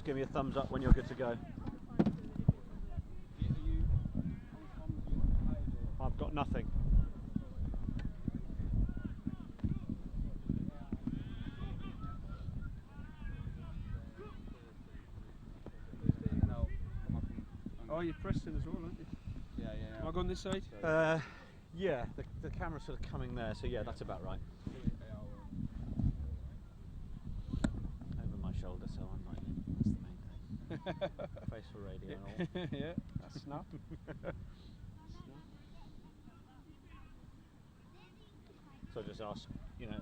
give me a thumbs up when you're good to go. I've got nothing. Oh, you're Preston as well, aren't you? Yeah. Am I going this side? Yeah, the camera's sort of coming there, so yeah, that's about right. Over my shoulder, so I'm like, that's the main thing. Face for radio and all. Yeah, that's snap. So just ask,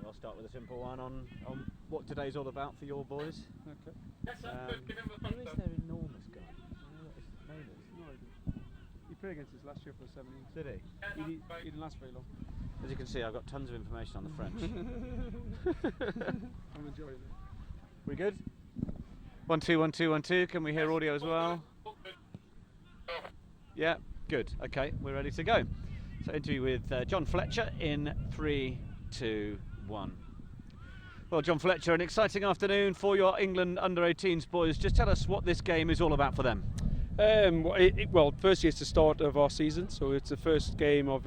I'll start with a simple one on what today's all about for your boys. Okay. Who is their enormous guy? No idea. He played against us last year for 17. Did he? He didn't last very long. As you can see, I've got tons of information on the French. I'm enjoying it. We good? 1 2 1 2 1 2. Can we hear audio as well? Yeah, good. Okay, we're ready to go. So interview with John Fletcher in 3 2 1. Well, John Fletcher, an exciting afternoon for your England under-18s boys. Just tell us what this game is all about for them. Well, firstly, it's the start of our season, so it's the first game of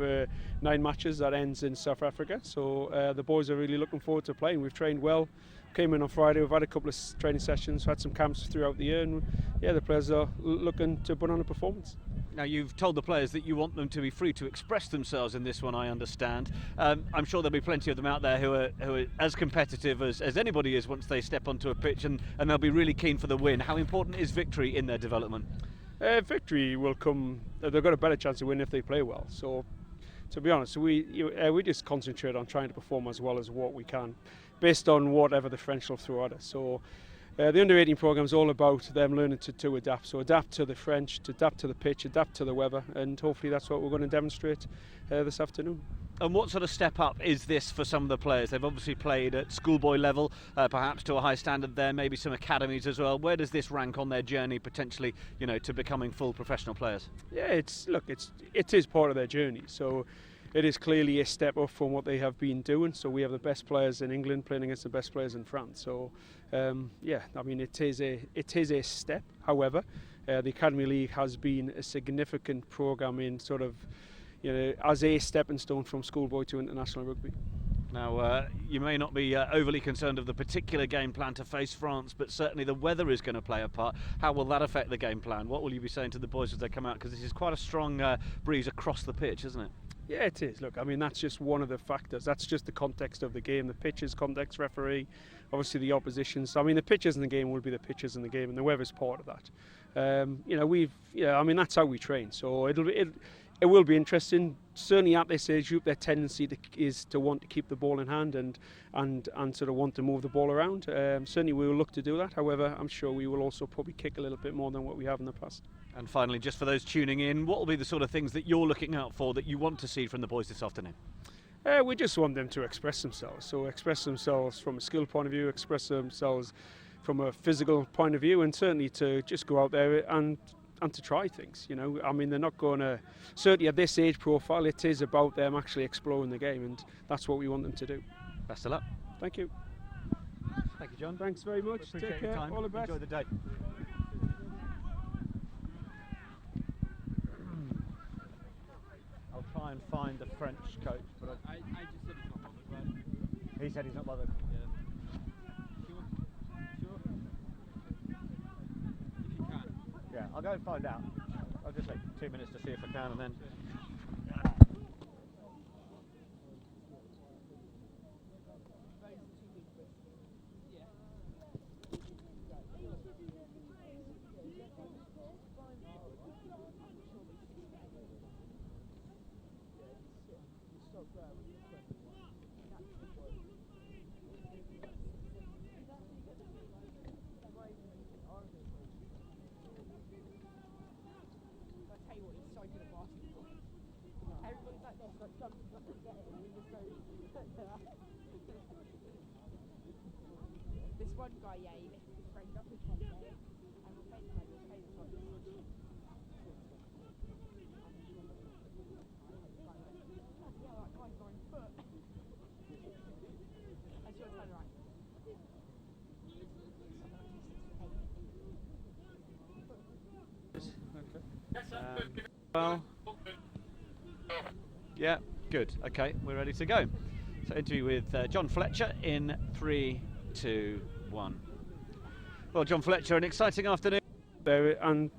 9 matches that ends in South Africa. So the boys are really looking forward to playing. We've trained well. Came in on Friday. We've had a couple of training sessions, had some camps throughout the year, and yeah, the players are looking to put on a performance. Now, you've told the players that you want them to be free to express themselves in this one, I understand. I'm sure there'll be plenty of them out there who are as competitive as anybody is once they step onto a pitch, and they'll be really keen for the win. How important is victory in their development? Victory will come. They've got a better chance to win if they play well. So, to be honest, we just concentrate on trying to perform as well as what we can, based on whatever the French will throw at us. So, the under-18 program is all about them learning to adapt. So, adapt to the French, to adapt to the pitch, adapt to the weather, and hopefully that's what we're going to demonstrate this afternoon. And what sort of step up is this for some of the players? They've obviously played at schoolboy level, perhaps to a high standard there, maybe some academies as well. Where does this rank on their journey potentially, to becoming full professional players? Yeah, it is part of their journey. So it is clearly a step up from what they have been doing. So we have the best players in England playing against the best players in France. So it is a step. However, the Academy League has been a significant program in sort of, as a stepping stone from schoolboy to international rugby. Now, you may not be overly concerned of the particular game plan to face France, but certainly the weather is going to play a part. How will that affect the game plan? What will you be saying to the boys as they come out? Because this is quite a strong breeze across the pitch, isn't it? Yeah, it is. Look, I mean, that's just one of the factors. That's just the context of the game. The pitches, context, referee, obviously the oppositions. I mean, the pitches in the game will be the pitches in the game, and the weather's part of that. That's how we train. So it will be interesting. Certainly at this age group, their tendency is to want to keep the ball in hand and sort of want to move the ball around. Certainly we will look to do that. However, I'm sure we will also probably kick a little bit more than what we have in the past. And finally, just for those tuning in, what will be the sort of things that you're looking out for that you want to see from the boys this afternoon? We just want them to express themselves. So express themselves from a skill point of view, express themselves from a physical point of view, and certainly to just go out there and to try things. I mean, they're not going to, certainly at this age profile, it is about them actually exploring the game, and that's what we want them to do. Best of luck. Thank you. Thank you, John. Thanks very much. Take care. All the best. Enjoy the day. I'll try and find the French coach, but I just said he's not bothered, right? he said he's not bothered. Yeah. Sure. If you can. Yeah, I'll go and find out. I'll just take 2 minutes to see if I can, and then. This one guy, he lifted his friend up with one day, and we'll pay this one. Yeah, that guy's on foot. That's your turn, right? Well, yeah, good. Okay, we're ready to go. So interview with John Fletcher in 3, 2, 1. Well, John Fletcher, an exciting afternoon. And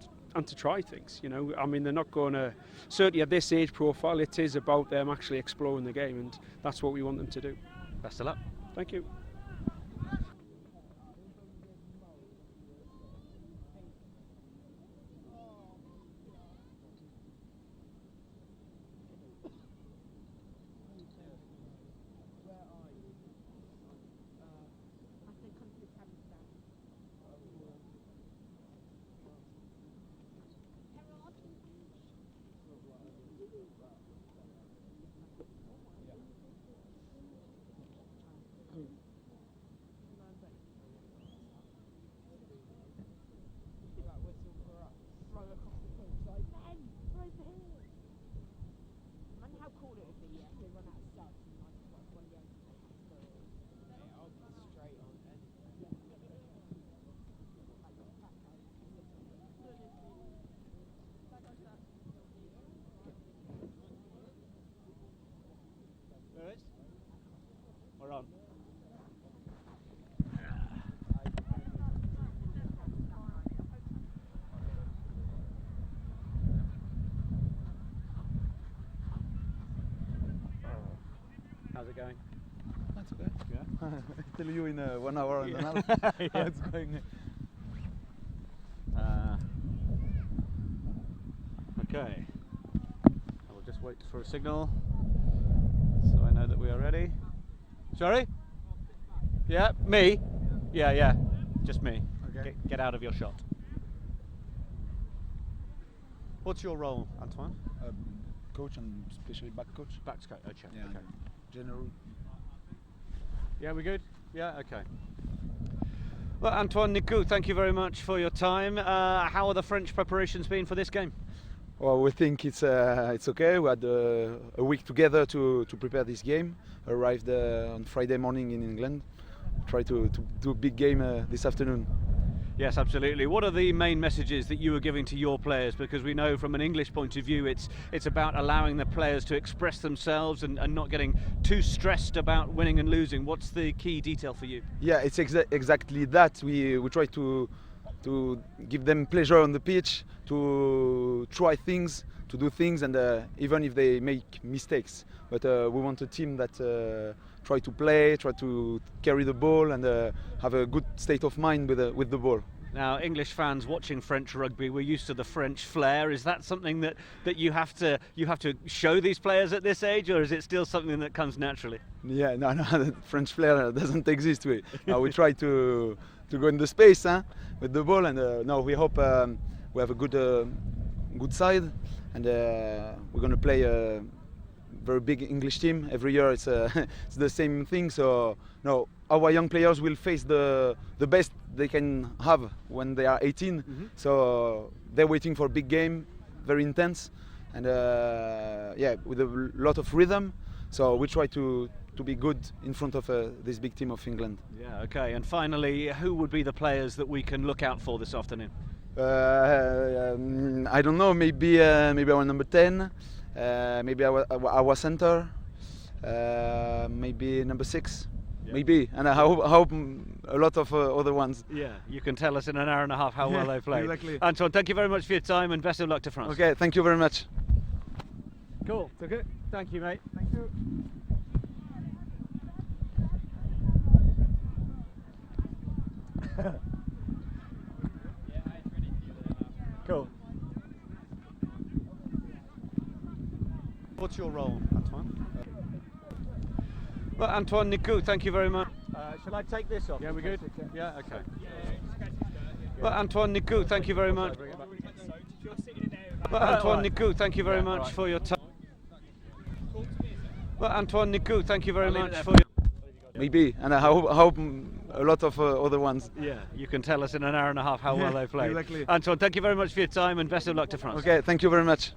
to try things, you know. I mean, they're not going to, certainly at this age profile, it is about them actually exploring the game, and that's what we want them to do. Best of luck. Thank you. We're on. How's it going? That's okay. Yeah. I'll tell you in 1 hour and a half how it's going. Okay. I will just wait for a signal so I know that we are ready. Sorry? Yeah, me? Yeah, just me. Okay. Get out of your shot. What's your role, Antoine? Coach and especially back coach. Back coach. Yeah, Okay. General. Yeah, we good? Yeah, okay. Well, Antoine Nicou, thank you very much for your time. How are the French preparations been for this game? Well, we think it's okay. We had a week together to prepare this game. Arrived on Friday morning in England. Try to do a big game this afternoon. Yes, absolutely. What are the main messages that you were giving to your players? Because we know from an English point of view, it's about allowing the players to express themselves and not getting too stressed about winning and losing. What's the key detail for you? Yeah, it's exactly that. We try to give them pleasure on the pitch, to try things, to do things, and even if they make mistakes. But we want a team that try to play, try to carry the ball, and have a good state of mind with the ball. Now, English fans watching French rugby, we're used to the French flair. Is that something that you have to show these players at this age, or is it still something that comes naturally? Yeah, no, the French flair doesn't exist. We try to go in the space with the ball, and no, we hope we have a good side, and we're going to play a very big English team. Every year it's it's the same thing. So no, our young players will face the best they can have when they are 18. Mm-hmm. So they're waiting for a big game, very intense, and yeah, with a lot of rhythm. So we try to be good in front of this big team of England. Yeah, okay. And finally, who would be the players that we can look out for this afternoon? I don't know. Maybe our number 10. Maybe our center. Maybe number 6. Yeah. Maybe, and I hope a lot of other ones. Yeah, you can tell us in an hour and a half how well they played. Exactly. Antoine, thank you very much for your time and best of luck to France. Okay, thank you very much. Cool. Okay. Thank you, mate. Thank you. Cool. What's your role, Antoine? Well, Antoine Nicou, thank you very much. Shall I take this off? Yeah, we good? Yeah, okay. Well, Antoine Nicou, thank you very much. Well, Antoine Nicou, thank you very much for your time. Well, Antoine Nicou, thank you very much for your... Maybe, and I hope a lot of other ones. Yeah, you can tell us in an hour and a half how well they played. Exactly. Antoine, thank you very much for your time and best of luck to France. Okay, thank you very much.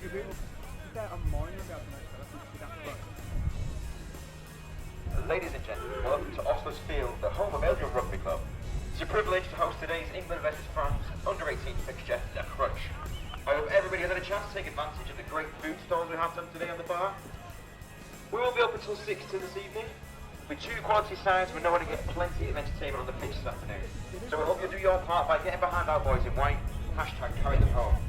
If it they're on mine, we'll be able to make sure. I think we'd have to work. Ladies and gentlemen, welcome to Oslo's Field, the home of Aylesbury Rugby Club. It's a privilege to host today's England vs France under-18 fixture, The Crunch. I hope everybody has had a chance to take advantage of the great food stalls we have done today on the bar. We will be open until 6 this evening. With 2 quality sides, we know how to get plenty of entertainment on the pitch this afternoon. So we hope you'll do your part by getting behind our boys in white. Hashtag carry them home.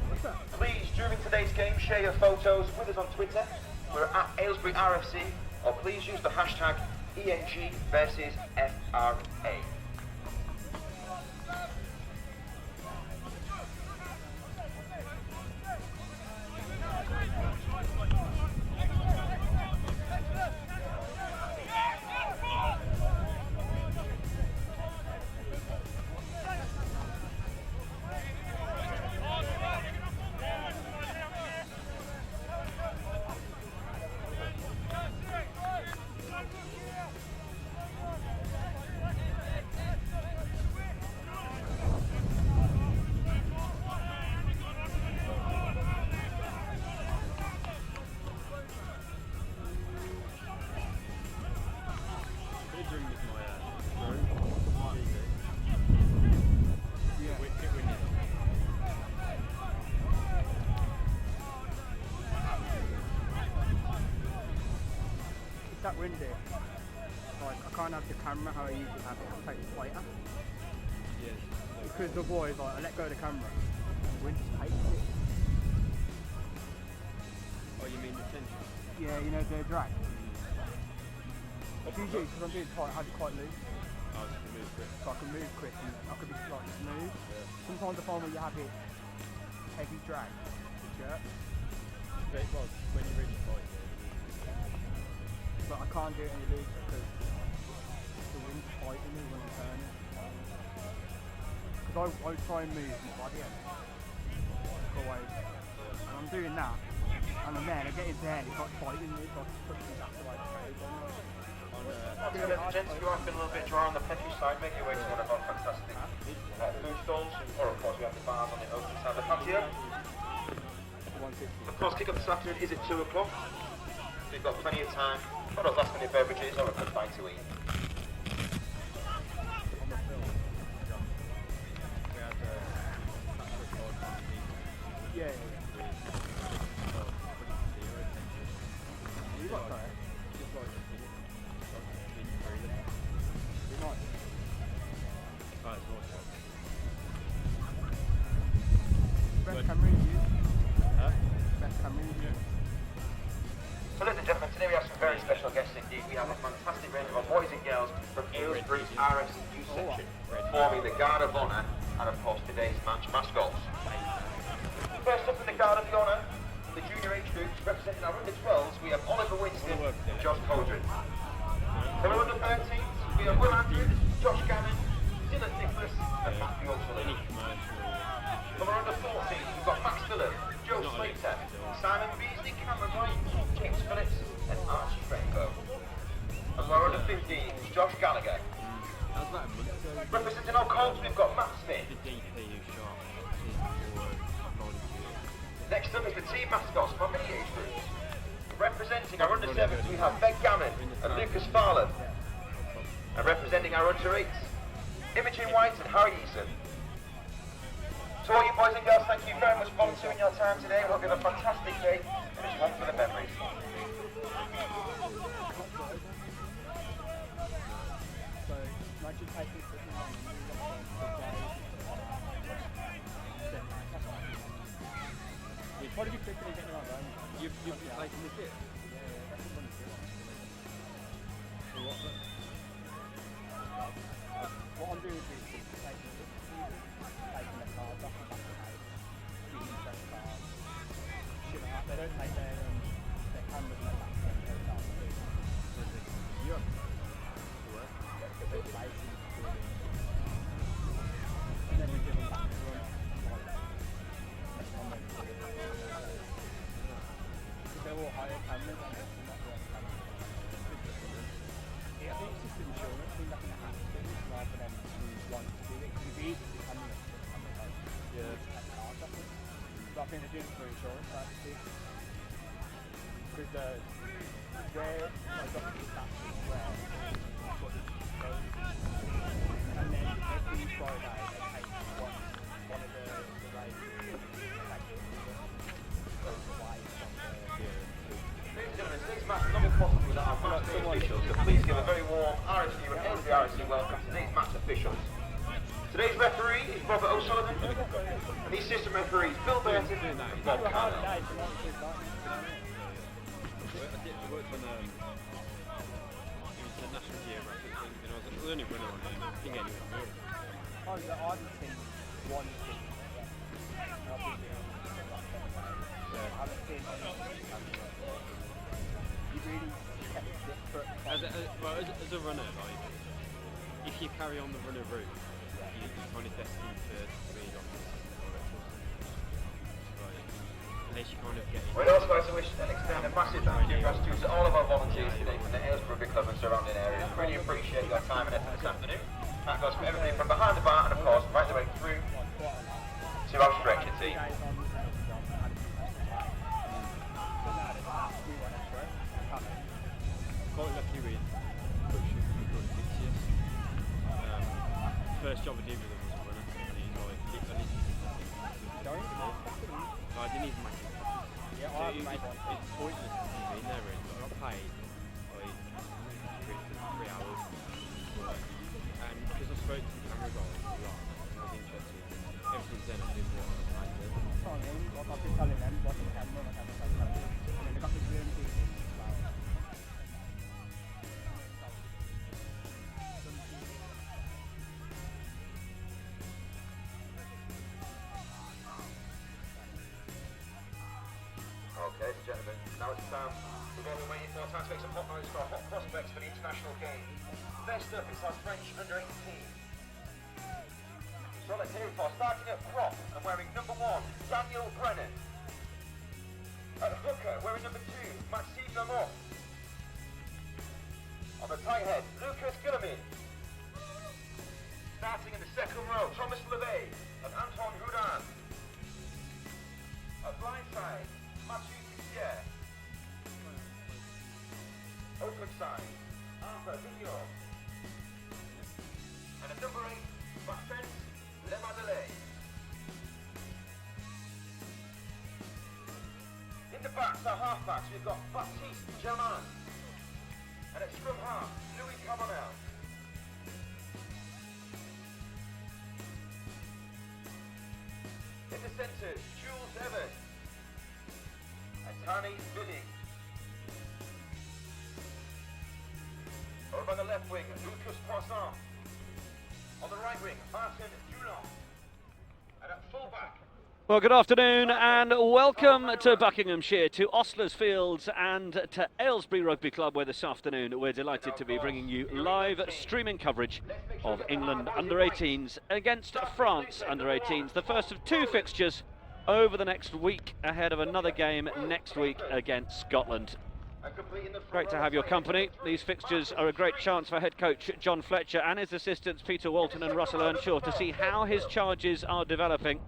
Please, during today's game, share your photos with us on Twitter. We're at Aylesbury RFC, or please use the hashtag ENG versus FRA. It's that windy. Like, I can't have the camera how I usually have it. I'll take it later. Yes. Because the boys, like, I let go of the camera. The wind just takes it. Oh, you mean the tension? Yeah, you know, the drag. It's usually because I'm being tight, I have it quite loose. Oh, so you move quick. So I can move quick and I can be like smooth. Yeah. Sometimes I find when you have it heavy drag, it jerks. Well, when you're really tight, But I can't do it any looser because the wind's fighting me when I'm turning. Because I try and move my body out. Go away. And I'm doing that. And then I get into there and it's like fighting me, so I just push me back to like Ladies and gents, if you are feeling a little bit dry on the petty side, make your way to one of our fantastic food stalls, or of course we have the bars on the open side of the patio. Of course, kick-off this afternoon is at 2 o'clock, so you've got plenty of time for those last minute beverages or a good bite to eat. Yeah. You got that? Best camera you use? Best camera you use? So ladies and gentlemen, today we have some very special guests indeed. We have a fantastic range of our boys and girls from Aylesbury RFC youth section, forming the Guard of Honour and of course today's match mascots. First up in the Guard of the Honour, the junior age groups representing our under 12s, we have Oliver Winston and Josh Cauldron. For our under 13s, we have Will Andrews, Josh Gannon, Dylan Nicholas and Matthew O'Sullivan. For our under 14s, we've got Max Phillip, Joe Slater, Simon Beasley, Cameron White, James Phillips and Archie Rainbow. And for our under 15s, Josh Gallagher. Representing our Colts, we've got Matt Smith. Next up is the team mascots for many age groups. Representing our under 7s, we have Meg Gammon and Lucas Farland. And representing our under 8s, Imogen White and Harry Eason. To all you boys and girls, thank you very much for volunteering your time today. We hope you have a fantastic day and it's one for the memories. So, imagine taking something on and you'd probably be quicker than getting around home. You've been taking the kit? Yeah, that's the funny thing. So What I'm doing is taking the cards off the back of the house, using the fresh cards, shit like that. They don't take their cameras and their laptops and their cards. you have They're license, and then we give them back to them. Because they're all higher cameras and they're not worth cameras. Yeah, I think it's just insurance, being like in a hat thing, rather than want to do it. It's easy to camera. Yeah. But I think they're doing it for insurance, actually. because they're like got the stats where and then every Friday they take one of the races goes away from Ladies and gentlemen, today's match is not possible without our match day officials, so please give a very warm RSU and Aylesbury RFC welcome to today's match officials. Today's referee is Robert O'Sullivan, and the assistant referees Bill Burton and Bob Carnell. I worked on international geographic thing, and I was the only runner on it. I think anyone knew. I've seen one thing. I've been doing I haven't seen you really kept it different. As a runner, like, if you carry on the runner route, you're kind of destined to be on this. Unless you kind of get in. We'd also like to wish and extend a massive thank you to all of our volunteers today from the Aylesbury Rugby Club and surrounding areas. Really appreciate your time and effort this afternoon. That goes from everybody from behind the bar and of course right the way through to our stretcher team. Quite lucky with coaching for 6 years. First job I did with him was a runner, and he's like, I didn't even make it. Yeah, I haven't made one. It's pointless to be in there really. I got paid like 3 hours work, and because I spoke to the camera guys a lot, I was interested. Ever since then I've been what I like to. I've been telling them what's the camera, and then they got this really big thing. Okay, ladies and gentlemen, now it's time we've all been waiting for. Time to make some hot noise for our hot prospects for the international game. First up is our French under 18. So let's hear it for starting at prop and wearing number 1, Daniel Brennan. At hooker, wearing number 2, Maxime Lamont. On the tight head, Lucas Guillemin. Starting in the second row, Thomas Levey and Antoine Houdin. At blindside, Mathieu Pierre. Open side, Arthur Vigneault. And at number 8, back fence, Le Madeleine. In the backs, our half-backs, we've got Baptiste Germain. And at scrum half, Louis Cabanel. In the centres, Jules Evans. And Tani Billy. Over by the left wing, Lucas Poisson. On the right wing, Martin Dulon. And at full-back, Well, good afternoon and welcome to Buckinghamshire, to Ostlers Fields and to Aylesbury Rugby Club, where this afternoon we're delighted to be bringing you live streaming coverage of England under-18s against France under-18s, the first of 2 fixtures over the next week ahead of another game next week against Scotland. Great to have your company. These fixtures are a great chance for head coach John Fletcher and his assistants Peter Walton and Russell Earnshaw to see how his charges are developing.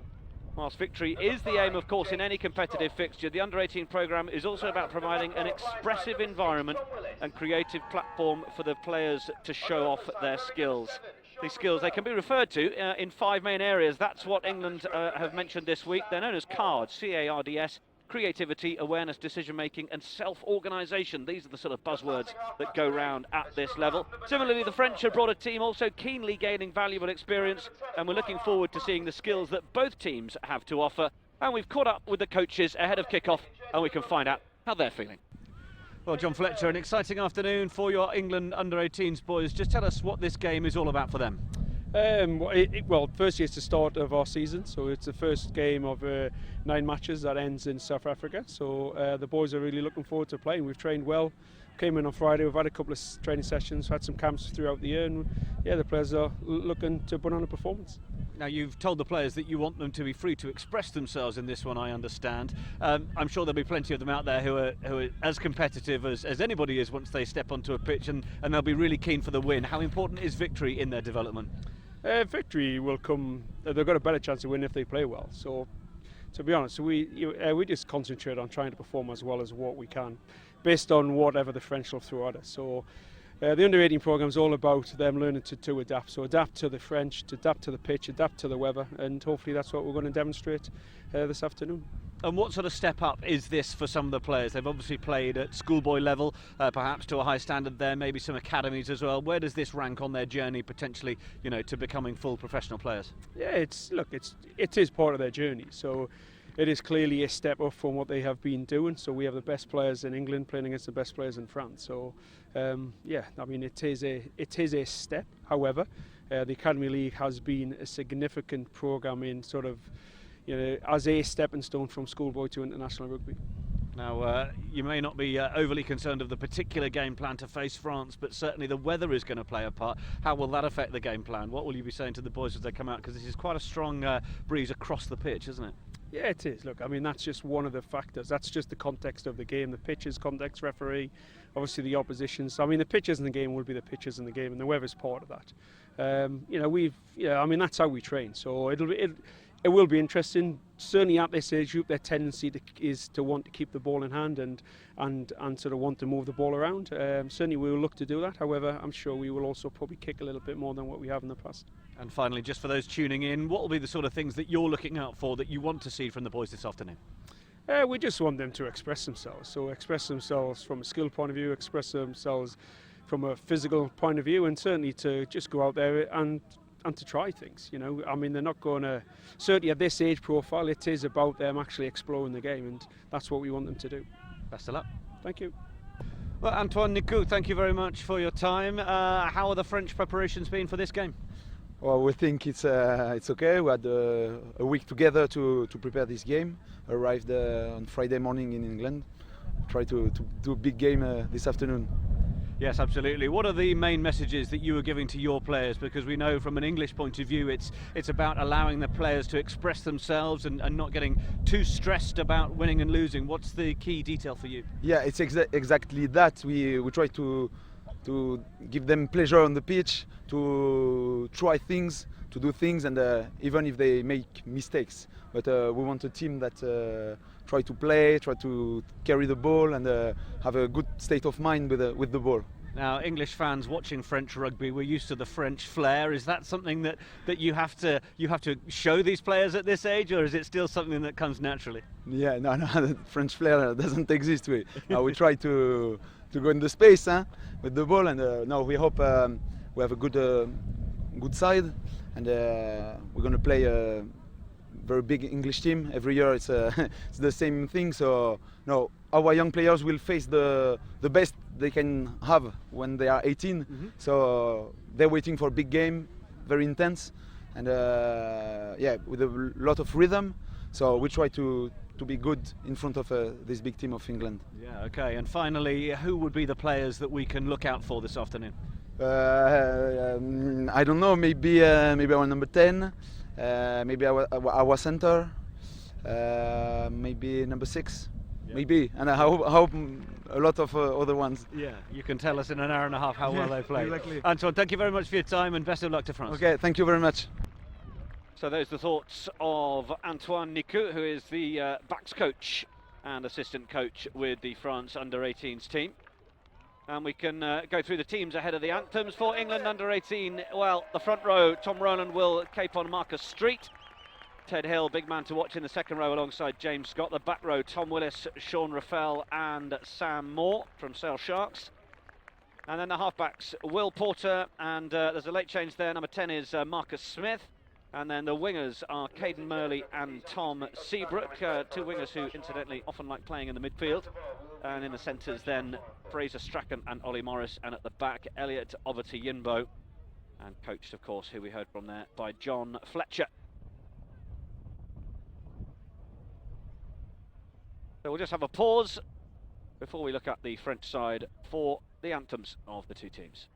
Whilst victory is the aim, of course, in any competitive fixture, the under-18 programme is also about providing an expressive environment and creative platform for the players to show off their skills. These skills, they can be referred to in 5 main areas. That's what England have mentioned this week. They're known as CARDS, C-A-R-D-S. Creativity, awareness, decision-making and self-organisation. These are the sort of buzzwords that go round at this level. Similarly, the French have brought a team also keenly gaining valuable experience, and we're looking forward to seeing the skills that both teams have to offer. And we've caught up with the coaches ahead of kick-off, and we can find out how they're feeling. Well, John Fletcher, an exciting afternoon for your England under-18s boys. Just tell us what this game is all about for them. Well, firstly, it's the start of our season, so it's the first game of 9 matches that ends in South Africa. So the boys are really looking forward to playing. We've trained well, came in on Friday, we've had a couple of training sessions, had some camps throughout the year, and yeah, the players are looking to put on a performance. Now, you've told the players that you want them to be free to express themselves in this one, I understand. I'm sure there'll be plenty of them out there who are as competitive as anybody is once they step onto a pitch, and they'll be really keen for the win. How important is victory in their development? Victory will come. They've got a better chance to win if they play well. So to be honest, we just concentrate on trying to perform as well as what we can, based on whatever the French will throw at us. So the under-18 program is all about them learning to adapt. So adapt to the French, to adapt to the pitch, adapt to the weather, and hopefully that's what we're going to demonstrate this afternoon. And what sort of step up is this for some of the players? They've obviously played at schoolboy level, perhaps to a high standard there, maybe some academies as well. Where does this rank on their journey potentially, to becoming full professional players? Yeah, it is part of their journey. So it is clearly a step up from what they have been doing. So we have the best players in England playing against the best players in France. So it is a step. However, the Academy League has been a significant program in sort of, as a stepping stone from schoolboy to international rugby. Now, you may not be overly concerned of the particular game plan to face France, but certainly the weather is going to play a part. How will that affect the game plan? What will you be saying to the boys as they come out? Because this is quite a strong breeze across the pitch, isn't it? Yeah, it is. Look, I mean, that's just one of the factors. That's just the context of the game. The pitches, context, referee, obviously the opposition. So, I mean, the pitches in the game will be the pitches in the game, and the weather's part of that. That's how we train. So it will be interesting. Certainly at this age group, their tendency is to want to keep the ball in hand and sort of want to move the ball around. Certainly we will look to do that. However, I'm sure we will also probably kick a little bit more than what we have in the past. And finally, just for those tuning in, what will be the sort of things that you're looking out for that you want to see from the boys this afternoon? We just want them to express themselves. So express themselves from a skill point of view, express themselves from a physical point of view, and certainly to just go out there and to try things. I mean, they're not going to, certainly at this age profile, it is about them actually exploring the game, and that's what we want them to do. Best of luck. Thank you. Well, Antoine Nicou, thank you very much for your time. How are the French preparations been for this game? Well, we think it's okay. We had a week together to prepare this game. Arrived on Friday morning in England. Try to do a big game this afternoon. Yes, absolutely. What are the main messages that you are giving to your players? Because we know from an English point of view, it's about allowing the players to express themselves and not getting too stressed about winning and losing. What's the key detail for you? Yeah, it's exactly that. We try to give them pleasure on the pitch, to try things, to do things, and even if they make mistakes. But we want a team that try to play, try to carry the ball, and have a good state of mind with the ball. Now, English fans watching French rugby, we're used to the French flair. Is that something that you have to show these players at this age, or is it still something that comes naturally? Yeah, no, the French flair doesn't exist. We try to go in the space with the ball, and now we hope we have a good side, and we're going to play a very big English team. Every year it's the same thing. So no, our young players will face the best they can have when they are 18. Mm-hmm. So they're waiting for a big game, very intense, and with a lot of rhythm. So we try to be good in front of this big team of England. Yeah, okay. And finally, who would be the players that we can look out for this afternoon? I don't know. Maybe our number 10. Maybe our center. Maybe number 6. Yeah. Maybe, and I hope a lot of other ones. Yeah, you can tell us in an hour and a half how well they played. Exactly. Antoine, thank you very much for your time, and best of luck to France. Okay, thank you very much. So those are the thoughts of Antoine Nicou, who is the backs coach and assistant coach with the France under-18s team. And we can go through the teams ahead of the anthems for England under-18. Well, the front row, Tom Rowland will cape on Marcus Street. Ted Hill, big man to watch in the second row alongside James Scott. The back row, Tom Willis, Sean Raffel and Sam Moore from Sale Sharks. And then the halfbacks, Will Porter, and there's a late change there. Number 10 is Marcus Smith. And then the wingers are Caden Murley and Tom Seabrook, two wingers who incidentally often like playing in the midfield. And in the centres then Fraser Strachan and Ollie Morris, and at the back Elliot Overty Yinbo, and coached of course, who we heard from there, by John Fletcher. So we'll just have a pause before we look at the French side for the anthems of the two teams.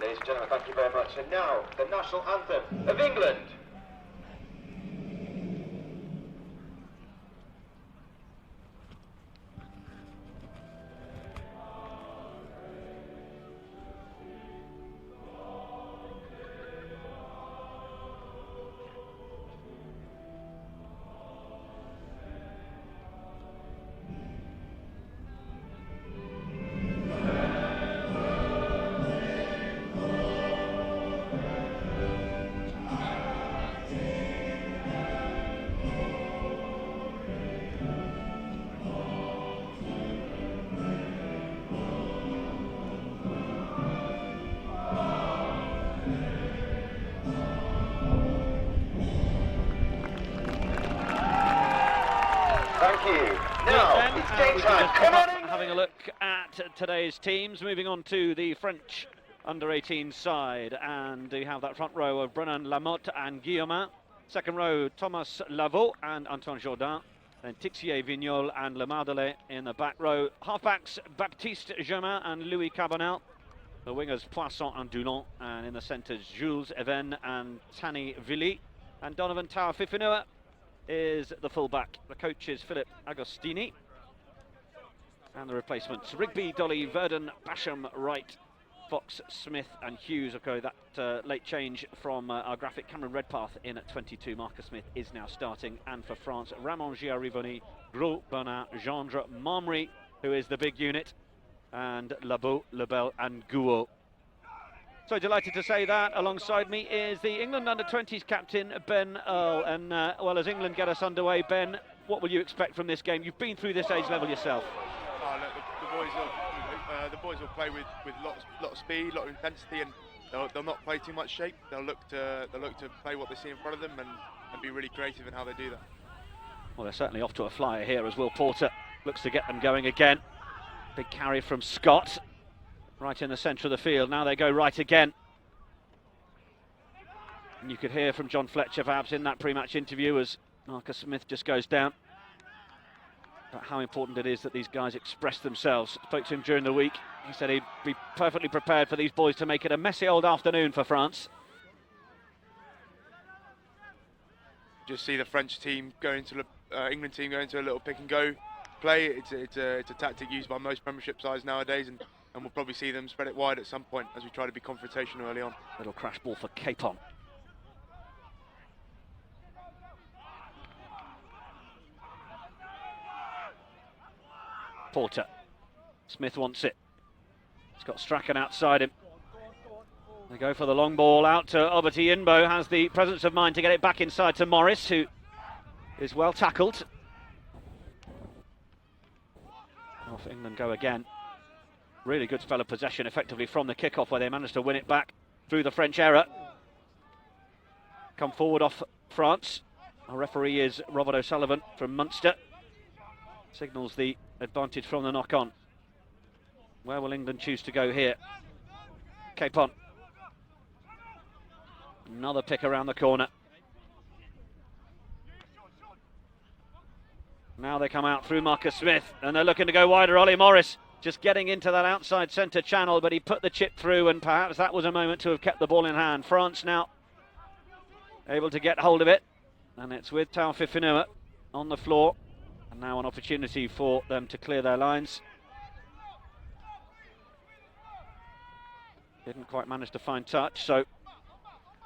Ladies and gentlemen, thank you very much. And now, the national anthem of England. Thank you. Now, it's game time. Come on in. Having a look at today's teams, moving on to the French under-18 side, and we have that front row of Brennan Lamotte and Guillaumin. Second row, Thomas Lavaux and Antoine Jourdain. Then Tixier, Vignol and Lemardelet in the back row. Halfbacks, Baptiste Germain and Louis Carbonel. The wingers, Poisson and Dulon. And in the centres, Jules Even and Tani Villy. And Donovan Tower-Fifinoa is the full-back. The coach is Philip Agostini. And the replacements, Rigby, Dolly, Verdon, Basham, Wright, Fox, Smith and Hughes. Okay, that late change from our graphic, Cameron Redpath in at 22. Marcus Smith is now starting. And for France, Ramon Giarivoni, Gros, Bernard, Gendre, Momry, who is the big unit, and Labeau, Lebel and Gouault. So delighted to say that. Alongside me is the England under-20s captain, Ben Earl. And well, as England get us underway, Ben, what will you expect from this game? You've been through this age level yourself. Oh, look, the boys will play with lot of speed, lot of intensity, and they'll not play too much shape. They'll look to play what they see in front of them and be really creative in how they do that. Well, they're certainly off to a flyer here as Will Porter looks to get them going again. Big carry from Scott, right in the centre of the field. Now they go right again. And you could hear from John Fletcher perhaps in that pre-match interview as Marcus Smith just goes down, about how important it is that these guys express themselves. Spoke to him during the week. He said he'd be perfectly prepared for these boys to make it a messy old afternoon for France. Just see the French team going to England team going to a little pick and go play. It's a tactic used by most Premiership sides nowadays, and we'll probably see them spread it wide at some point as we try to be confrontational early on. Little crash ball for Capon. Porter. Smith wants it. He's got Strachan outside him. They go for the long ball out to Oberty Inbo. Has the presence of mind to get it back inside to Morris, who is well tackled. Off England go again. Really good spell of possession effectively from the kickoff, where they managed to win it back through the French error. Come forward off France. Our referee is Robert O'Sullivan from Munster. Signals the advantage from the knock-on. Where will England choose to go here? Capon. Another pick around the corner. Now they come out through Marcus Smith, and they're looking to go wider. Ollie Morris just getting into that outside centre channel, but he put the chip through, and perhaps that was a moment to have kept the ball in hand. France now able to get hold of it, and it's with Tower-Fifinoa on the floor. And now an opportunity for them to clear their lines. Didn't quite manage to find touch, so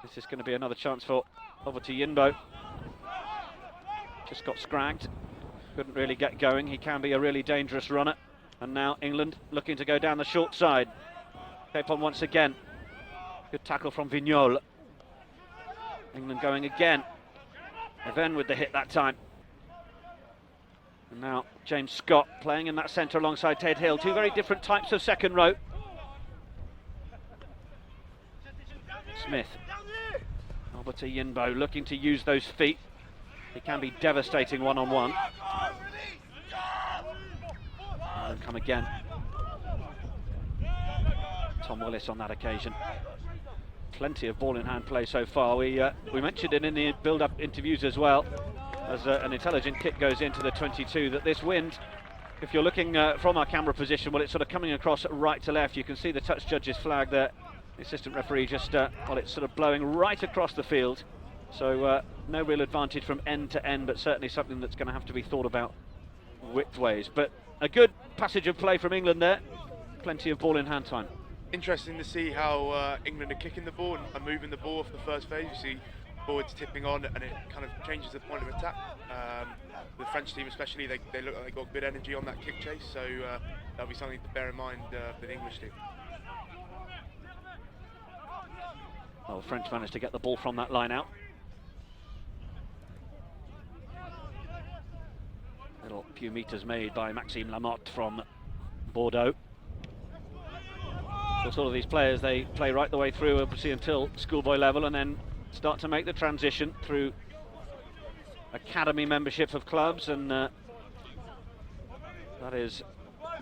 this is going to be another chance for Oberty Inbo. Just got scragged, couldn't really get going. He can be a really dangerous runner. And now England looking to go down the short side. Capon once again. Good tackle from Vignol. England going again. Even with the hit that time. And now James Scott playing in that centre alongside Ted Hill. Two very different types of second row. Smith. Oberty Inbo looking to use those feet. He can be devastating one-on-one. And come again. Tom Willis on that occasion. Plenty of ball-in-hand play so far. We mentioned it in the build-up interviews as well, as an intelligent kick goes into the 22, that this wind, if you're looking from our camera position, well, it's sort of coming across right to left. You can see the touch judge's flag there The assistant referee just, well, it's sort of blowing right across the field. So no real advantage from end to end, but certainly something that's going to have to be thought about widthways. But a good passage of play from England there. Plenty of ball in hand time. Interesting to see how England are kicking the ball and moving the ball off the first phase. You see forwards tipping on, and it kind of changes the point of attack. The French team especially, they look like they've got good energy on that kick chase, so that'll be something to bear in mind for the English team. Well, the French managed to get the ball from that line out. Little few metres made by Maxime Lamotte from Bordeaux. So sort of these players, they play right the way through, obviously, until schoolboy level, and then start to make the transition through academy membership of clubs, and that is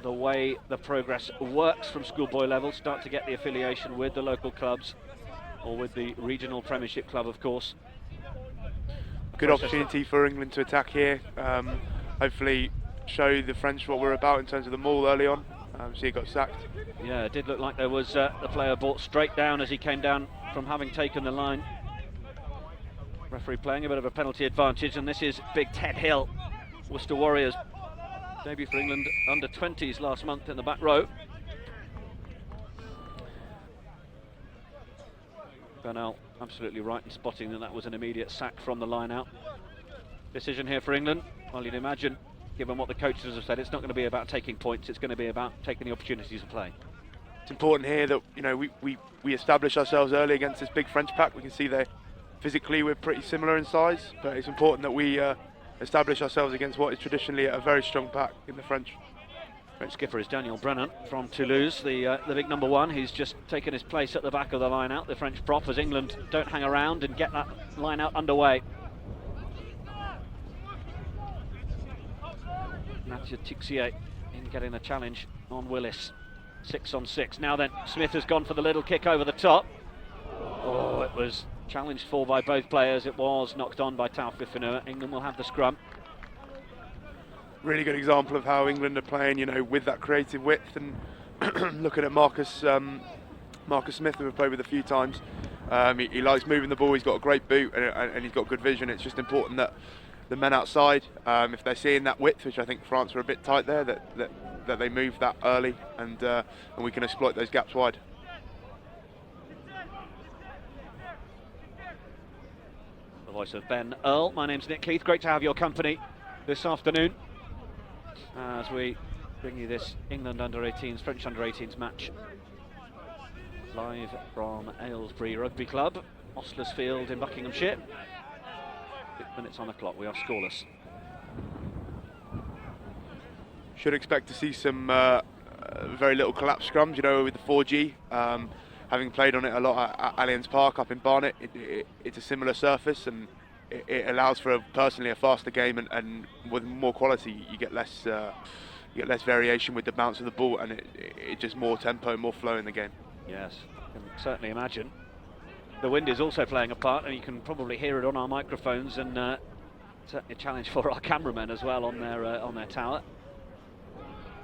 the way the progress works from schoolboy level. Start to get the affiliation with the local clubs, or with the regional premiership club, of course. Good opportunity for England to attack here. Hopefully show the French what we're about in terms of the maul early on. So he got sacked. Yeah, it did look like there was the player brought straight down as he came down from having taken the line. Referee playing a bit of a penalty advantage, and this is big Ted Hill, Worcester Warriors. Debut for England under 20s last month in the back row. Bernal absolutely right in spotting that was an immediate sack from the line out. Decision here for England. Well, you'd imagine, given what the coaches have said, it's not going to be about taking points, it's going to be about taking the opportunities to play. It's important here that we establish ourselves early against this big French pack. We can see they physically we're pretty similar in size, but it's important that we establish ourselves against what is traditionally a very strong pack in the French. French skipper is Daniel Brennan from Toulouse, the big number one. He's just taken his place at the back of the line out, the French prop, as England don't hang around and get that line out underway. Mathieu Tixier in getting the challenge on Willis. 6 on 6. Now then, Smith has gone for the little kick over the top. Oh, it was challenged for by both players. It was knocked on by Taufik. England will have the scrum. Really good example of how England are playing, with that creative width, and looking at Marcus Smith, who we've played with a few times. He likes moving the ball. He's got a great boot, and he's got good vision. It's just important that the men outside, if they're seeing that width, which I think France were a bit tight there, that they move that early, and we can exploit those gaps wide. The voice of Ben Earl. My name's Nick Keith. Great to have your company this afternoon as we bring you this England under-18s, French under-18s match live from Aylesbury Rugby Club, Ostlers Field in Buckinghamshire. 6 minutes on the clock, we are scoreless. Should expect to see some very little collapse scrums, with the 4G. Having played on it a lot at Allianz Park up in Barnet, it's a similar surface, and it allows for personally a faster game, and with more quality you get less variation with the bounce of the ball, and it just more tempo, more flow in the game. Yes, I can certainly imagine. The wind is also playing a part, and you can probably hear it on our microphones, and certainly a challenge for our cameramen as well on their tower.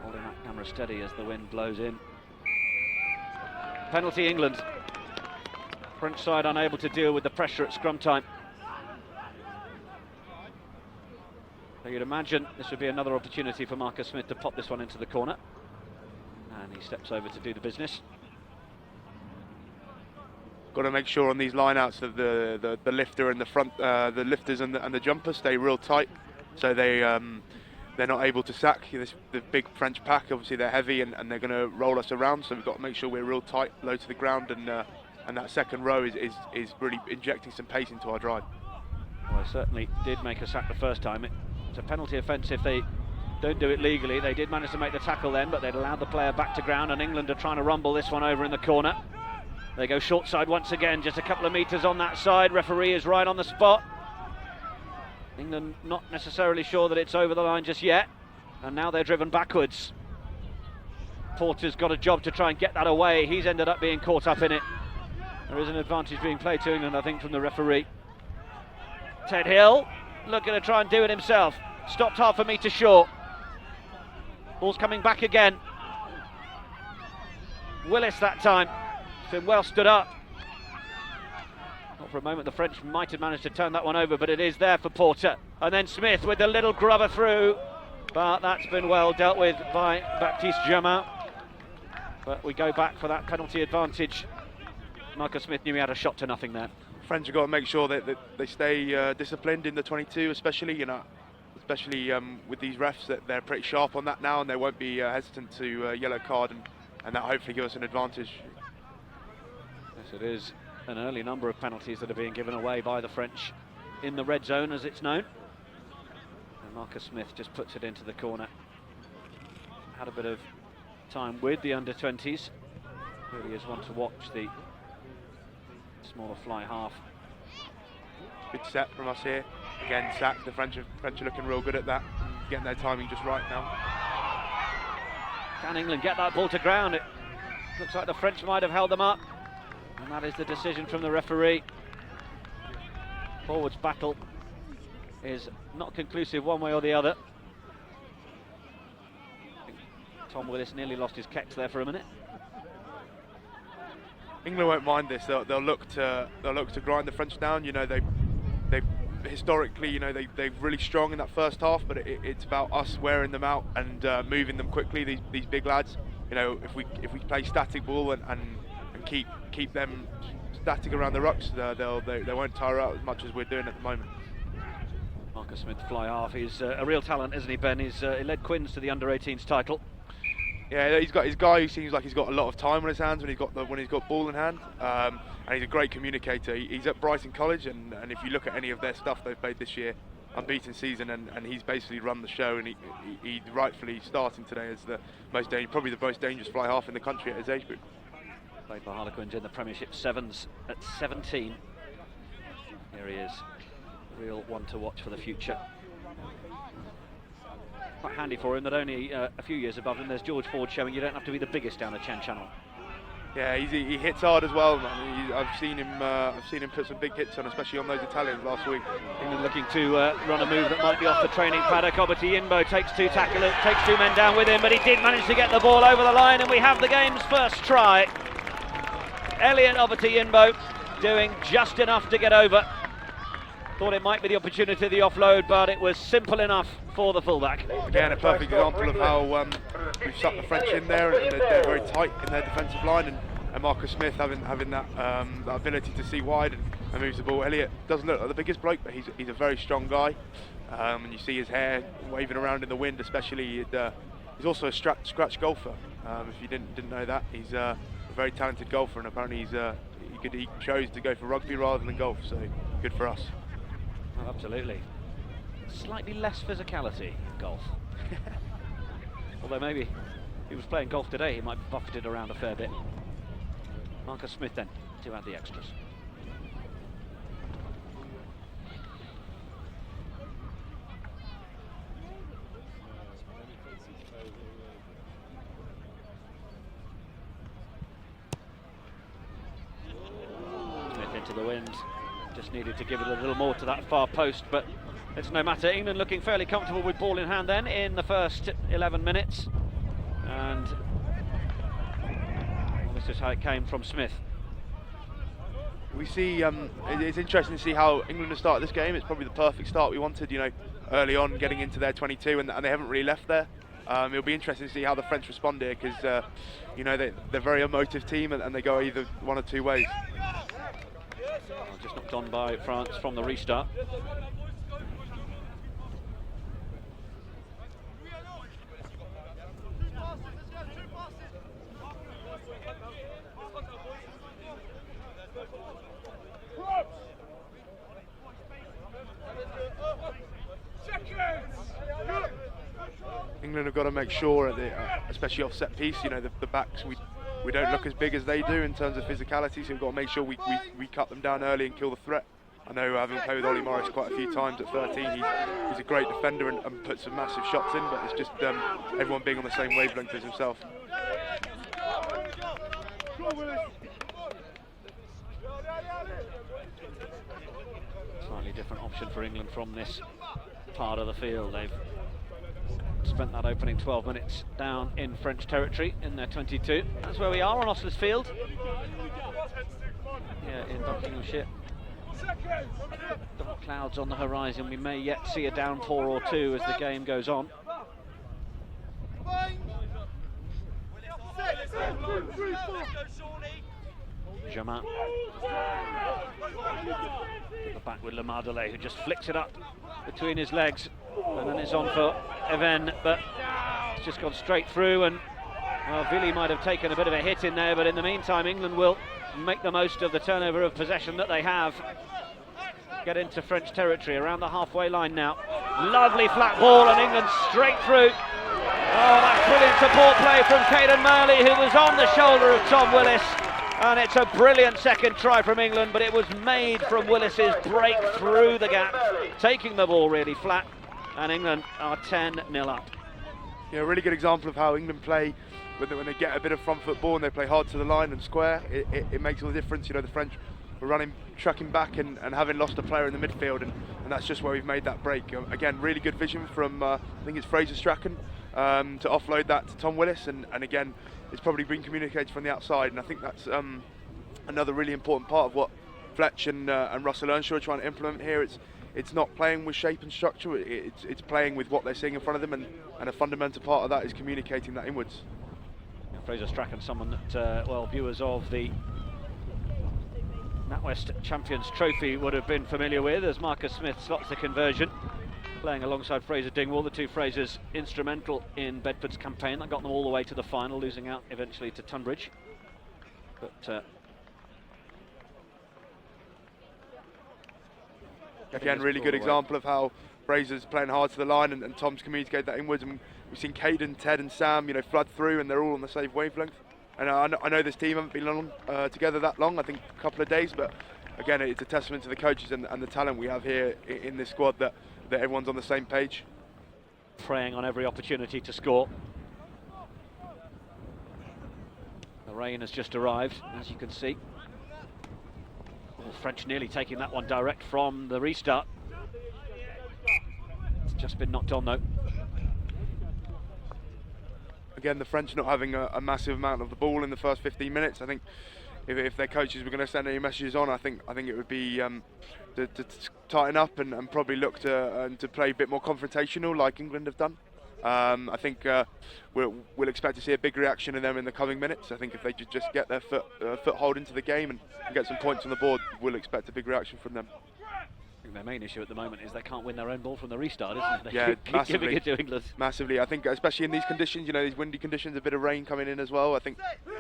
Holding that camera steady as the wind blows in. Penalty England. French side unable to deal with the pressure at scrum time. So you'd imagine this would be another opportunity for Marcus Smith to pop this one into the corner. And he steps over to do the business. Got to make sure on these lineouts that the lifter and the front, the lifters and the jumper stay real tight, so they're not able to sack the big French pack. Obviously they're heavy and they're going to roll us around, so we've got to make sure we're real tight, low to the ground, and that second row is really injecting some pace into our drive. Well, they certainly did make a sack the first time. It's a penalty offence if they don't do it legally. They did manage to make the tackle then, but they'd allowed the player back to ground, and England are trying to rumble this one over in the corner. They go short side once again, just a couple of metres on that side. Referee is right on the spot. England not necessarily sure that it's over the line just yet, and now they're driven backwards. Porter's got a job to try and get that away. He's ended up being caught up in it. There is an advantage being played to England, I think, from the referee. Ted Hill looking to try and do it himself. Stopped half a metre short. Ball's coming back again. Willis that time. It's been well stood up. Not for a moment the French might have managed to turn that one over, but it is there for Porter. And then Smith with the little grubber through, but that's been well dealt with by Baptiste Germain. But we go back for that penalty advantage. Marcus Smith knew he had a shot to nothing there. French have got to make sure that they stay disciplined in the 22, especially, you know, especially with these refs, that they're pretty sharp on that now, and they won't be hesitant to yellow card, and that hopefully give us an advantage. Yes, it is an early number of penalties that are being given away by the French in the red zone, as it's known. And Marcus Smith just puts it into the corner. Had a bit of time with the under-20s. Really is one to watch, the smaller fly half. Good set from us here. Again, sack. The French are looking real good at that, getting their timing just right now. Can England get that ball to ground? It looks like the French might have held them up. And that is the decision from the referee. Forwards battle is not conclusive one way or the other. I think Tom Willis nearly lost his kecks there for a minute. England won't mind this. They'll look to grind the French down. You know, they historically, you know, they're really strong in that first half, but it's about us wearing them out and moving them quickly. These big lads. You know, if we play static ball and keep them static around the rucks, they won't tire out as much as we're doing at the moment. Marcus Smith, fly half, he's a real talent, isn't he, Ben? He led Quins to the under-18s title. Yeah, he's got his guy who seems like he's got a lot of time on his hands when he's got ball in hand, and he's a great communicator. He's at Brighton College, and if you look at any of their stuff they've played this year, unbeaten season, and he's basically run the show, and he rightfully starting today as probably the most dangerous fly half in the country at his age group. Played for Harlequins in the Premiership Sevens at 17. Here he is, real one to watch for the future. Quite handy for him that only a few years above him there's George Ford showing you don't have to be the biggest down the Chen Channel. Yeah, he hits hard as well, man. I've seen him put some big hits on, especially on those Italians last week. England looking to run a move that might be off the training paddock. Obati Yinbo takes two men down with him, but he did manage to get the ball over the line, and we have the game's first try. Elliot Obati Yinbo doing just enough to get over. Thought it might be the opportunity of the offload, but it was simple enough for the fullback. Again, a perfect example of how we've sucked the French in there, and they're very tight in their defensive line, and Marcus Smith having that ability to see wide and moves the ball. Elliot doesn't look like the biggest bloke, but he's a very strong guy, and you see his hair waving around in the wind, especially. He's also a scratch golfer. If you didn't know that, he's a very talented golfer, and apparently he chose to go for rugby rather than golf, so good for us. Oh, absolutely. Slightly less physicality in golf. Although maybe if he was playing golf today, he might have buffed it around a fair bit. Marcus Smith then to add the extras. Smith into the wind. Just needed to give it a little more to that far post, but it's no matter. England looking fairly comfortable with ball in hand then in the first 11 minutes. And well, this is how it came from Smith. We see, it's interesting to see how England have started this game. It's probably the perfect start we wanted, you know, early on, getting into their 22, and they haven't really left there. It'll be interesting to see how the French respond here, because, you know, they're a very emotive team, and they go either one or two ways. Just knocked on by France from the restart. England have got to make sure, especially off set piece, you know, the backs, we don't look as big as they do in terms of physicality, so we've got to make sure we cut them down early and kill the threat. I know, having played with Ollie Morris quite a few times at 13, he's a great defender and puts some massive shots in, but it's just everyone being on the same wavelength as himself. Slightly different option for England from this part of the field. They've spent that opening 12 minutes down in French territory in their 22. That's where we are on Osler's Field. here in Buckinghamshire. Dark clouds on the horizon. We may yet see a downpour or two as the game goes on. Jamin. The back with Lemardele, who just flicks it up between his legs, and then it's on for Even, but it's just gone straight through, and well, Villy might have taken a bit of a hit in there, but in the meantime England will make the most of the turnover of possession that they have. Get into French territory around the halfway line now. Lovely flat ball, and England straight through. Oh, that's brilliant support play from Caden Murley, who was on the shoulder of Tom Willis. And it's a brilliant second try from England, but it was made from Willis's break through the gap, taking the ball really flat, and England are 10-0 up. Yeah, a really good example of how England play when they get a bit of front foot ball and they play hard to the line and square. It makes all the difference. You know, the French were running, tracking back and having lost a player in the midfield, and that's just where we've made that break. Again, really good vision from, I think it's Fraser Strachan, to offload that to Tom Willis, and again, it's probably been communicated from the outside, and I think that's another really important part of what Fletch and Russell Earnshaw are trying to implement here. It's not playing with shape and structure, it's playing with what they're seeing in front of them, and a fundamental part of that is communicating that inwards. Yeah, Fraser Strachan, someone that, well, viewers of the NatWest Champions Trophy would have been familiar with, as Marcus Smith slots the conversion, playing alongside Fraser Dingwall. The two Frasers instrumental in Bedford's campaign. That got them all the way to the final, losing out eventually to Tunbridge. But again, really good example of how Fraser's playing hard to the line, and Tom's communicated that inwards, and we've seen Caden, Ted and Sam, you know, flood through, and they're all on the same wavelength. And I know this team haven't been together that long, I think a couple of days, but again, it's a testament to the coaches and the talent we have here in this squad that everyone's on the same page. Preying on every opportunity to score. The rain has just arrived, as you can see. Well, French nearly taking that one direct from the restart. It's just been knocked on though. Again, the French not having a massive amount of the ball in the first 15 minutes. I think if their coaches were going to send any messages on, I think it would be to tighten up and probably look to play a bit more confrontational, like England have done. I think we'll expect to see a big reaction in them in the coming minutes. I think if they just get their foothold into the game and get some points on the board, we'll expect a big reaction from them. I think their main issue at the moment is they can't win their own ball from the restart, isn't it? They yeah, keep giving it to England. Massively. I think especially in these conditions, you know, these windy conditions, a bit of rain coming in as well. I think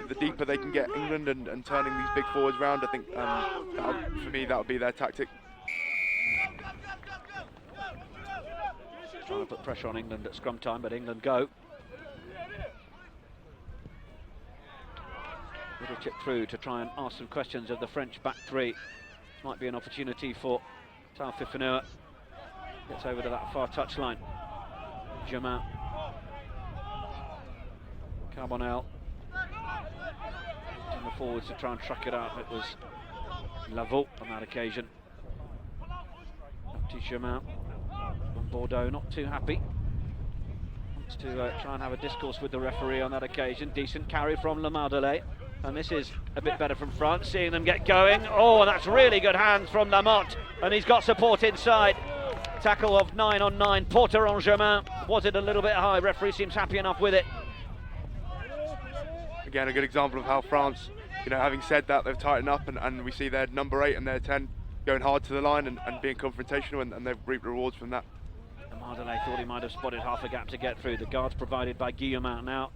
the deeper they can get England and turning these big forwards round, I think for me that would be their tactic. Trying to put pressure on England at scrum time, but England go. Little chip through to try and ask some questions of the French back three. Might be an opportunity for Tal Fifenua. Gets over to that far touchline. Jamin. Carbonell. In the forwards to try and truck it up. It was Lavaux on that occasion. Up to Jamin. Bordeaux not too happy. Wants to try and have a discourse with the referee on that occasion. Decent carry from Lemardele. And this is a bit better from France, seeing them get going. Oh, and that's really good hands from Lamotte. And he's got support inside. Tackle of 9 on 9. Porter on Germain. Was it a little bit high? Referee seems happy enough with it. Again, a good example of how France, you know, having said that, they've tightened up, and we see their number 8 and their 10 going hard to the line and being confrontational, and they've reaped rewards from that. Lemardele thought he might have spotted half a gap to get through. The guards provided by Guillaumin now.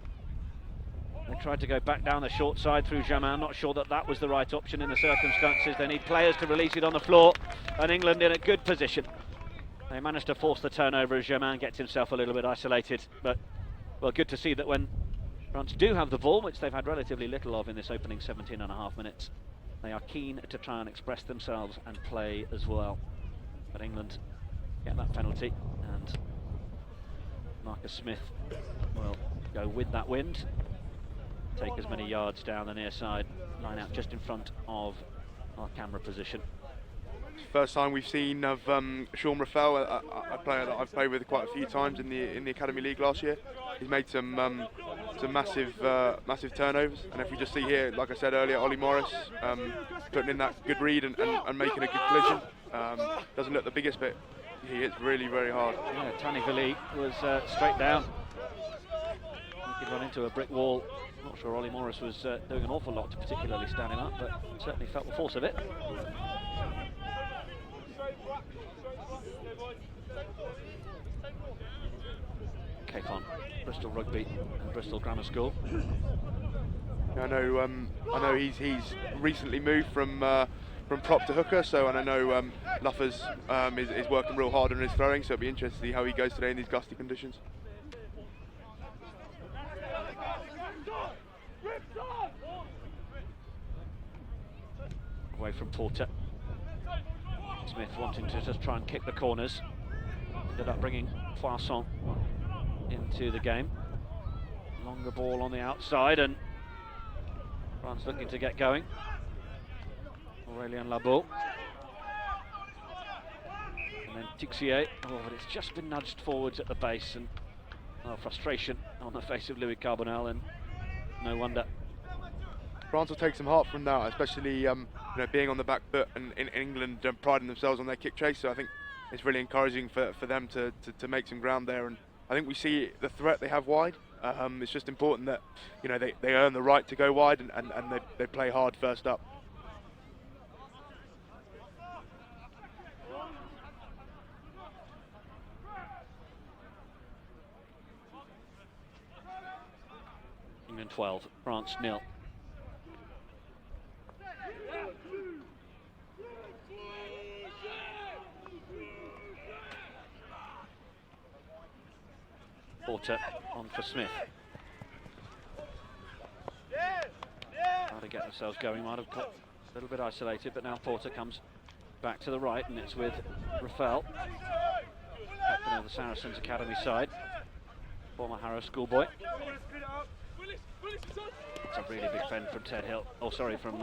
They tried to go back down the short side through Jamin. Not sure that was the right option in the circumstances. They need players to release it on the floor, and England in a good position. They managed to force the turnover as Jamin gets himself a little bit isolated. But, well, good to see that when France do have the ball, which they've had relatively little of in this opening 17.5 minutes, they are keen to try and express themselves and play as well. But England get that penalty, and Marcus Smith will go with that wind. Take as many yards down the near side, line out just in front of our camera position. First time we've seen of Sean Raffel, a player that I've played with quite a few times in the Academy League last year. He's made some some massive turnovers. And if we just see here, like I said earlier, Ollie Morris putting in that good read and making a good collision. Doesn't look the biggest, but he hits really, very hard. Yeah, Tani Vili was straight down. He'd run into a brick wall. Not sure Ollie Morris was doing an awful lot to particularly stand him up, but certainly felt the force of it. Capon, Bristol Rugby and Bristol Grammar School. I know he's recently moved from prop to hooker, so, and I know Luffers is working real hard on his throwing, so it'll be interesting to see how he goes today in these gusty conditions. Away from Porter. Smith wanting to just try and kick the corners. Ended up bringing Poisson into the game. Longer ball on the outside, and France looking to get going. Aurélien Labeau. And then Tixier. Oh, but it's just been nudged forwards at the base, and frustration on the face of Louis Carbonell, and no wonder. France will take some heart from that, especially being on the back foot, and in England priding themselves on their kick chase. So I think it's really encouraging for them to make some ground there, and I think we see the threat they have wide. It's just important that they earn the right to go wide, and they play hard first up. England 12, France 0. Porter on for Smith. Trying to get themselves going, might have got a little bit isolated, but now Porter comes back to the right, and it's with Rafael, captain of the Saracens Academy side, former Harrow schoolboy. It's a really big fend from Ted Hill. Oh, sorry, from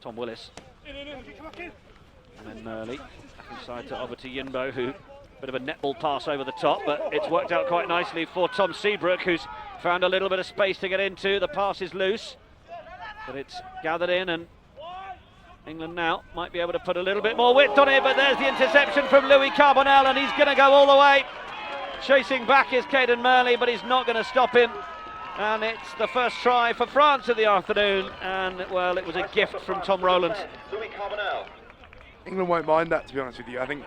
Tom Willis. And then Murley back inside to over to Yinbo, who bit of a netball pass over the top, but it's worked out quite nicely for Tom Seabrook, who's found a little bit of space to get into. The pass is loose, but it's gathered in, and England now might be able to put a little bit more width on it, but there's the interception from Louis Carbonell, and he's going to go all the way. Chasing back is Caden Murley, but he's not going to stop him. And it's the first try for France of the afternoon, and, well, it was a gift from Tom Rowland. Louis Carbonell. England won't mind that, to be honest with you. I think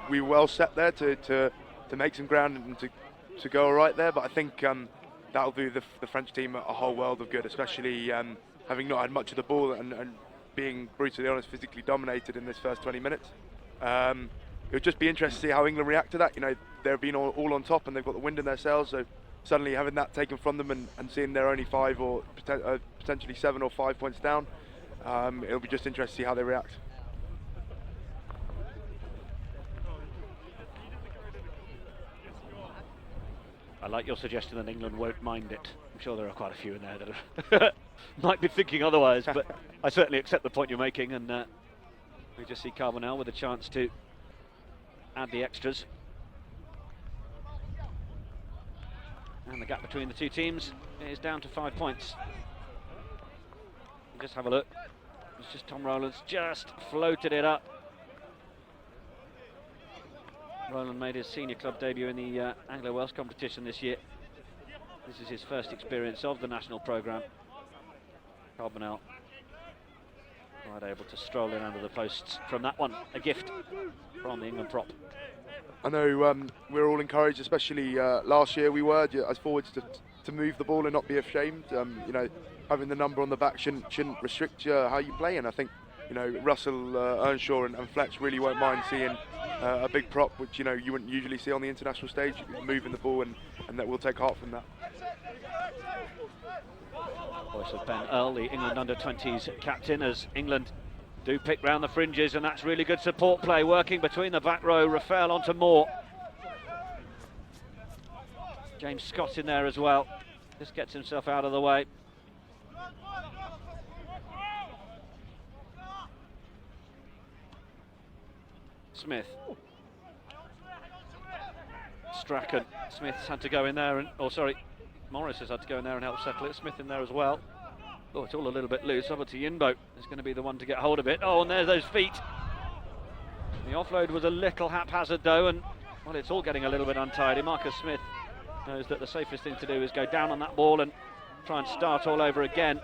we were well set there to make some ground and to go all right there, but I think that'll do the French team a whole world of good, especially having not had much of the ball and being brutally honest, physically dominated in this first 20 minutes. It'll just be interesting to see how England react to that. They've been all on top and they've got the wind in their sails, so suddenly having that taken from them and seeing they're only 5 or potentially 7 or 5 points down, it'll be just interesting to see how they react. I like your suggestion that England won't mind it. I'm sure there are quite a few in there that are might be thinking otherwise, but I certainly accept the point you're making, and we just see Carbonell with a chance to add the extras. And the gap between the two teams is down to 5 points. Just have a look. It's just Tom Rowland's just floated it up. Rowland made his senior club debut in the Anglo-Welsh competition this year. This is his first experience of the national programme. Carbonell quite able to stroll in under the posts from that one. A gift from the England prop. I know we're all encouraged, especially last year we were, as forwards, to move the ball and not be ashamed. Having the number on the back shouldn't restrict how you play, and I think Russell, Earnshaw and Fletch really won't mind seeing a big prop, which you wouldn't usually see on the international stage, moving the ball, and that will take heart from that. Voice of Ben Earl, the England under-20s captain, as England do pick round the fringes, and that's really good support play, working between the back row. Rafael onto Moore. James Scott in there as well. Just gets himself out of the way. Smith. Strachan. Smith's had to go in there, and Morris has had to go in there and help settle it. Smith in there as well. Oh, it's all a little bit loose. Over to Yinbo is going to be the one to get hold of it. Oh, and there's those feet. The offload was a little haphazard though, and well, it's all getting a little bit untidy. Marcus Smith knows that the safest thing to do is go down on that ball and try and start all over again.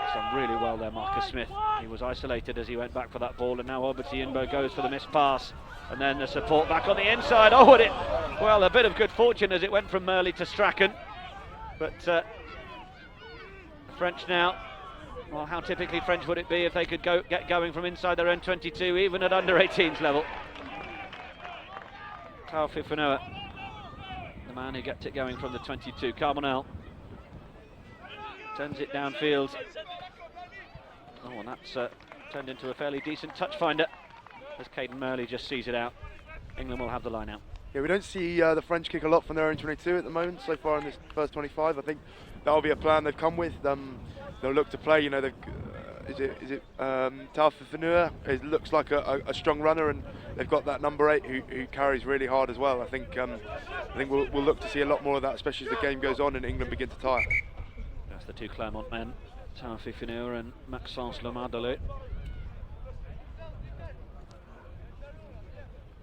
He's done really well there, Marcus Smith. He was isolated as he went back for that ball, and now Obati Yinbo goes for the missed pass. And then the support back on the inside. Oh, and well, a bit of good fortune as it went from Murley to Strachan. But the French now, well, how typically French would it be if they could get going from inside their own 22, even at under 18s level? Taufi Fanoa, the man who gets it going from the 22. Carbonell sends it downfield. Oh, and that's turned into a fairly decent touch finder as Caden Murley just sees it out. England will have the line out. Yeah, we don't see the French kick a lot from their own 22 at the moment so far in this first 25. I think that'll be a plan they've come with. They'll look to play. You know, is it Taufi Fanoa? It looks like a strong runner, and they've got that number 8 who carries really hard as well. I think we'll look to see a lot more of that, especially as the game goes on and England begin to tire. That's the two Clermont men, Taufi Fanoa and Maxence Lomadole.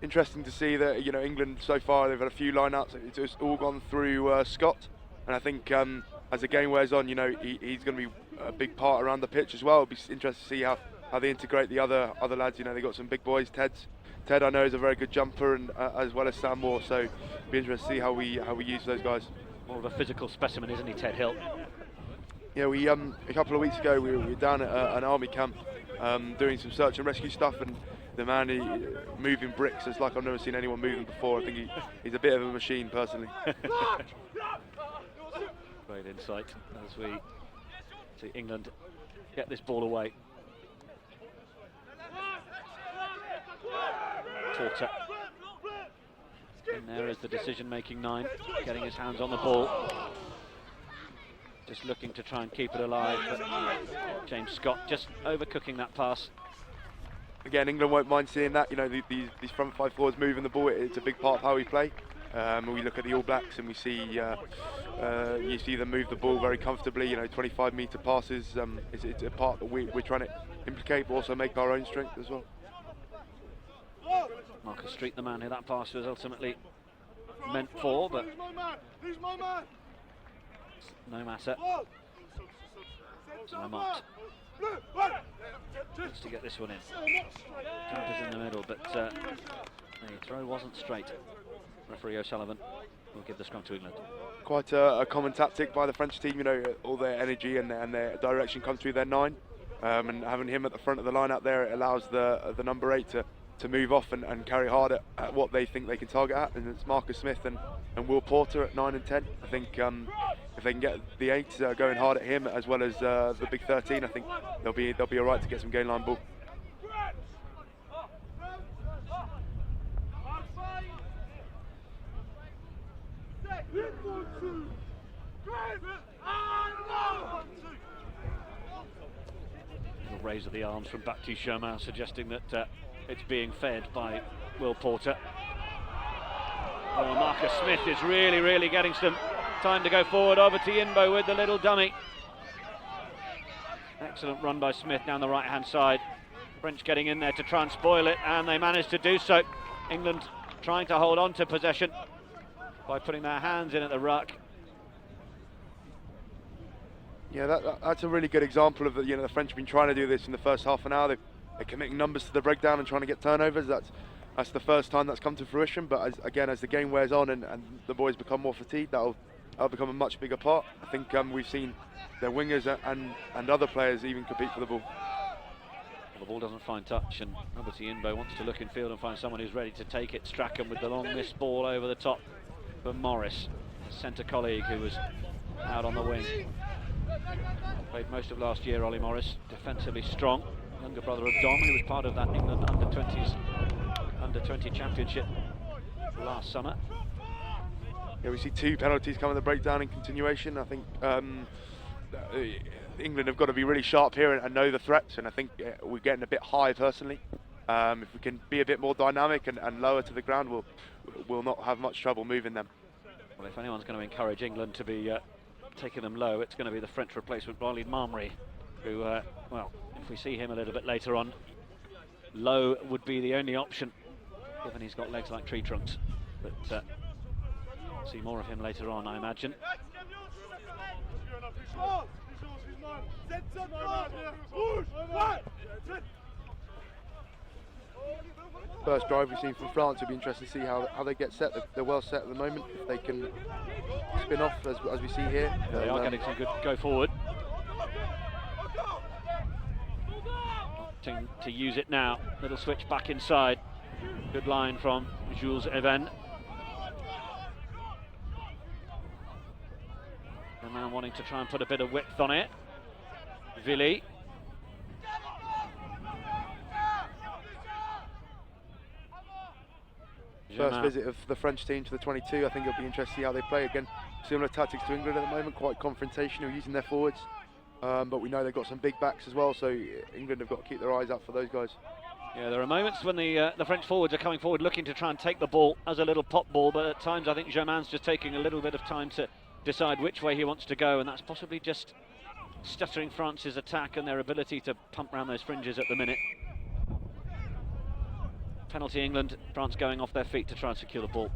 Interesting to see that, you know, England so far they've had a few line-ups. It's all gone through Scott, and I think as the game wears on, you know, he's going to be a big part around the pitch as well. It'll be interesting to see how they integrate the other lads. You know, they got some big boys. Ted I know is a very good jumper, and as well as Sam Moore. So it'll be interesting to see how we use those guys. More of a physical specimen, isn't he, Ted Hill? Yeah, we a couple of weeks ago we were down at an army camp doing some search and rescue stuff, and the man moving bricks is like I've never seen anyone moving before. I think he's a bit of a machine, personally. Great insight as we see England get this ball away. Porter in there as the decision-making 9, getting his hands on the ball. Just looking to try and keep it alive, but James Scott just overcooking that pass. Again, England won't mind seeing that. You know, these front 5 forwards moving the ball. It's a big part of how we play. We look at the All Blacks and we see you see them move the ball very comfortably. You know, 25-metre passes. It's a part that we're trying to implicate, but also make our own strength as well. Marcus Street, the man who that pass was ultimately meant for, but no matter. Lamont needs to get this one in. Jumpers in the middle, but the throw wasn't straight. Referee O'Sullivan will give the scrum to England. Quite a common tactic by the French team. You know, all their energy and their direction comes through their 9, and having him at the front of the line out there, it allows the number 8 to move off and carry hard at what they think they can target at, and it's Marcus Smith and Will Porter at 9 and 10. I think if they can get the 8 going hard at him as well as the big 13, I think they'll be all right to get some gain line ball. Little raise of the arms from Baptiste Germain, suggesting that it's being fed by Will Porter. Oh, Marcus Smith is really getting some time to go forward. Over to Yinbo with the little dummy. Excellent run by Smith down the right-hand side. French getting in there to try and spoil it, and they managed to do so. England trying to hold on to possession by putting their hands in at the ruck. Yeah, that's a really good example of the French have been trying to do this in the first half an hour. They're committing numbers to the breakdown and trying to get turnovers. That's the first time that's come to fruition. But as the game wears on and the boys become more fatigued, that'll become a much bigger part. I think we've seen their wingers and other players even compete for the ball. Well, the ball doesn't find touch, and obviously Inbo wants to look in field and find someone who's ready to take it. Strachan with the long missed ball over the top for Morris, his centre colleague who was out on the wing. Played most of last year, Ollie Morris, defensively strong. Younger brother of Dom, who was part of that England under-20 championship last summer. Yeah, we see 2 penalties coming the breakdown in continuation. I think England have got to be really sharp here and know the threats, and I think we're getting a bit high personally. If we can be a bit more dynamic and lower to the ground, we'll not have much trouble moving them. Well, if anyone's going to encourage England to be taking them low, it's going to be the French replacement, Walid Mamri, who, well, if we see him a little bit later on, low would be the only option, given he's got legs like tree trunks. But see more of him later on, I imagine. First drive we've seen from France, it'll be interesting to see how they get set. They're well set at the moment. If they can spin off as we see here. Yeah, they are getting some good go forward. Opting to use it now. Little switch back inside. Good line from Jules Even. And now wanting to try and put a bit of width on it. Villy. First visit of the French team to the 22. I think it'll be interesting to see how they play. Again, similar tactics to England at the moment, quite confrontational, using their forwards. But we know they've got some big backs as well, so England have got to keep their eyes out for those guys. Yeah, there are moments when the French forwards are coming forward looking to try and take the ball as a little pop ball, but at times I think Germain's just taking a little bit of time to decide which way he wants to go, and that's possibly just stuttering France's attack and their ability to pump around those fringes at the minute. Penalty England, France going off their feet to try and secure the ball.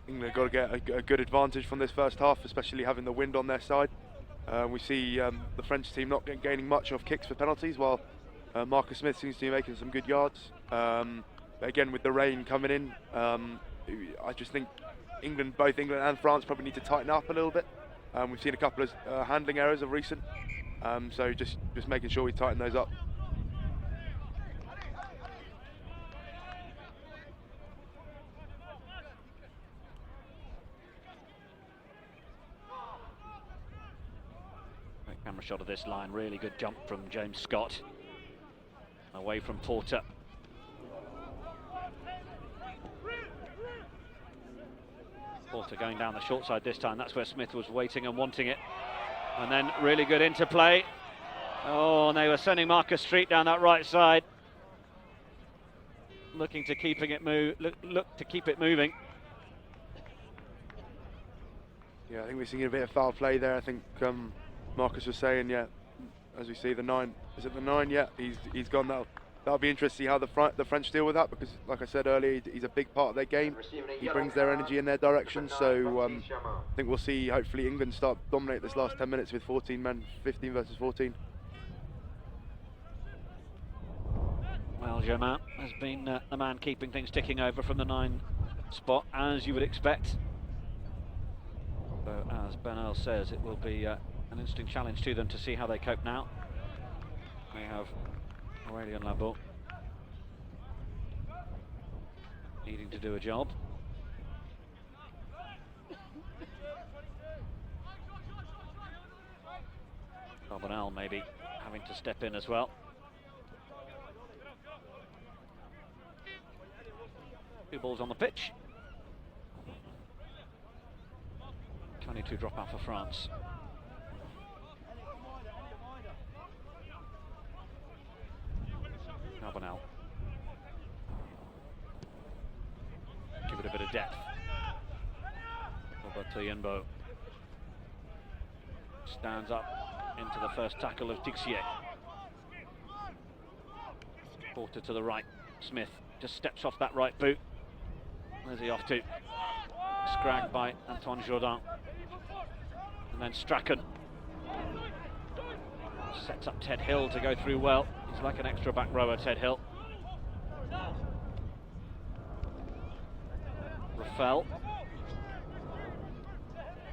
England got to get a good advantage from this first half, especially having the wind on their side. We see the French team not gaining much off kicks for penalties, while Marcus Smith seems to be making some good yards. But again, with the rain coming in, I just think both England and France probably need to tighten up a little bit. We've seen a couple of handling errors of recent, so just making sure we tighten those up. Great camera shot of this line, really good jump from James Scott, away from Porter. Porter going down the short side this time. That's where Smith was waiting and wanting it. And then really good interplay. Oh, and they were sending Marcus Street down that right side. Looking to keeping it look to keep it moving. Yeah, I think we're seeing a bit of foul play there. I think Marcus was saying, yeah, as we see the 9. Is it the 9? Yeah, he's gone now. That'll be interesting to see how the French deal with that, because, like I said earlier, he's a big part of their game. He brings their energy in their direction, so I think we'll see, hopefully, England start dominate this last 10 minutes with 14 men, 15 versus 14. Well, Germain has been the man keeping things ticking over from the 9 spot, as you would expect. So, as Bernal says, it will be an interesting challenge to them to see how they cope now. They have Aurélien Labeau needing to do a job. Carbonell maybe having to step in as well. 2 balls on the pitch. 22 drop out for France. Carbonell. Give it a bit of depth. Roberto Yenbo stands up into the first tackle of Tixier. Porter to the right. Smith just steps off that right boot. Where's he off to? Scragged by Antoine Jourdain. And then Strachan sets up Ted Hill to go through well. He's like an extra back rower, Ted Hill. Raffel.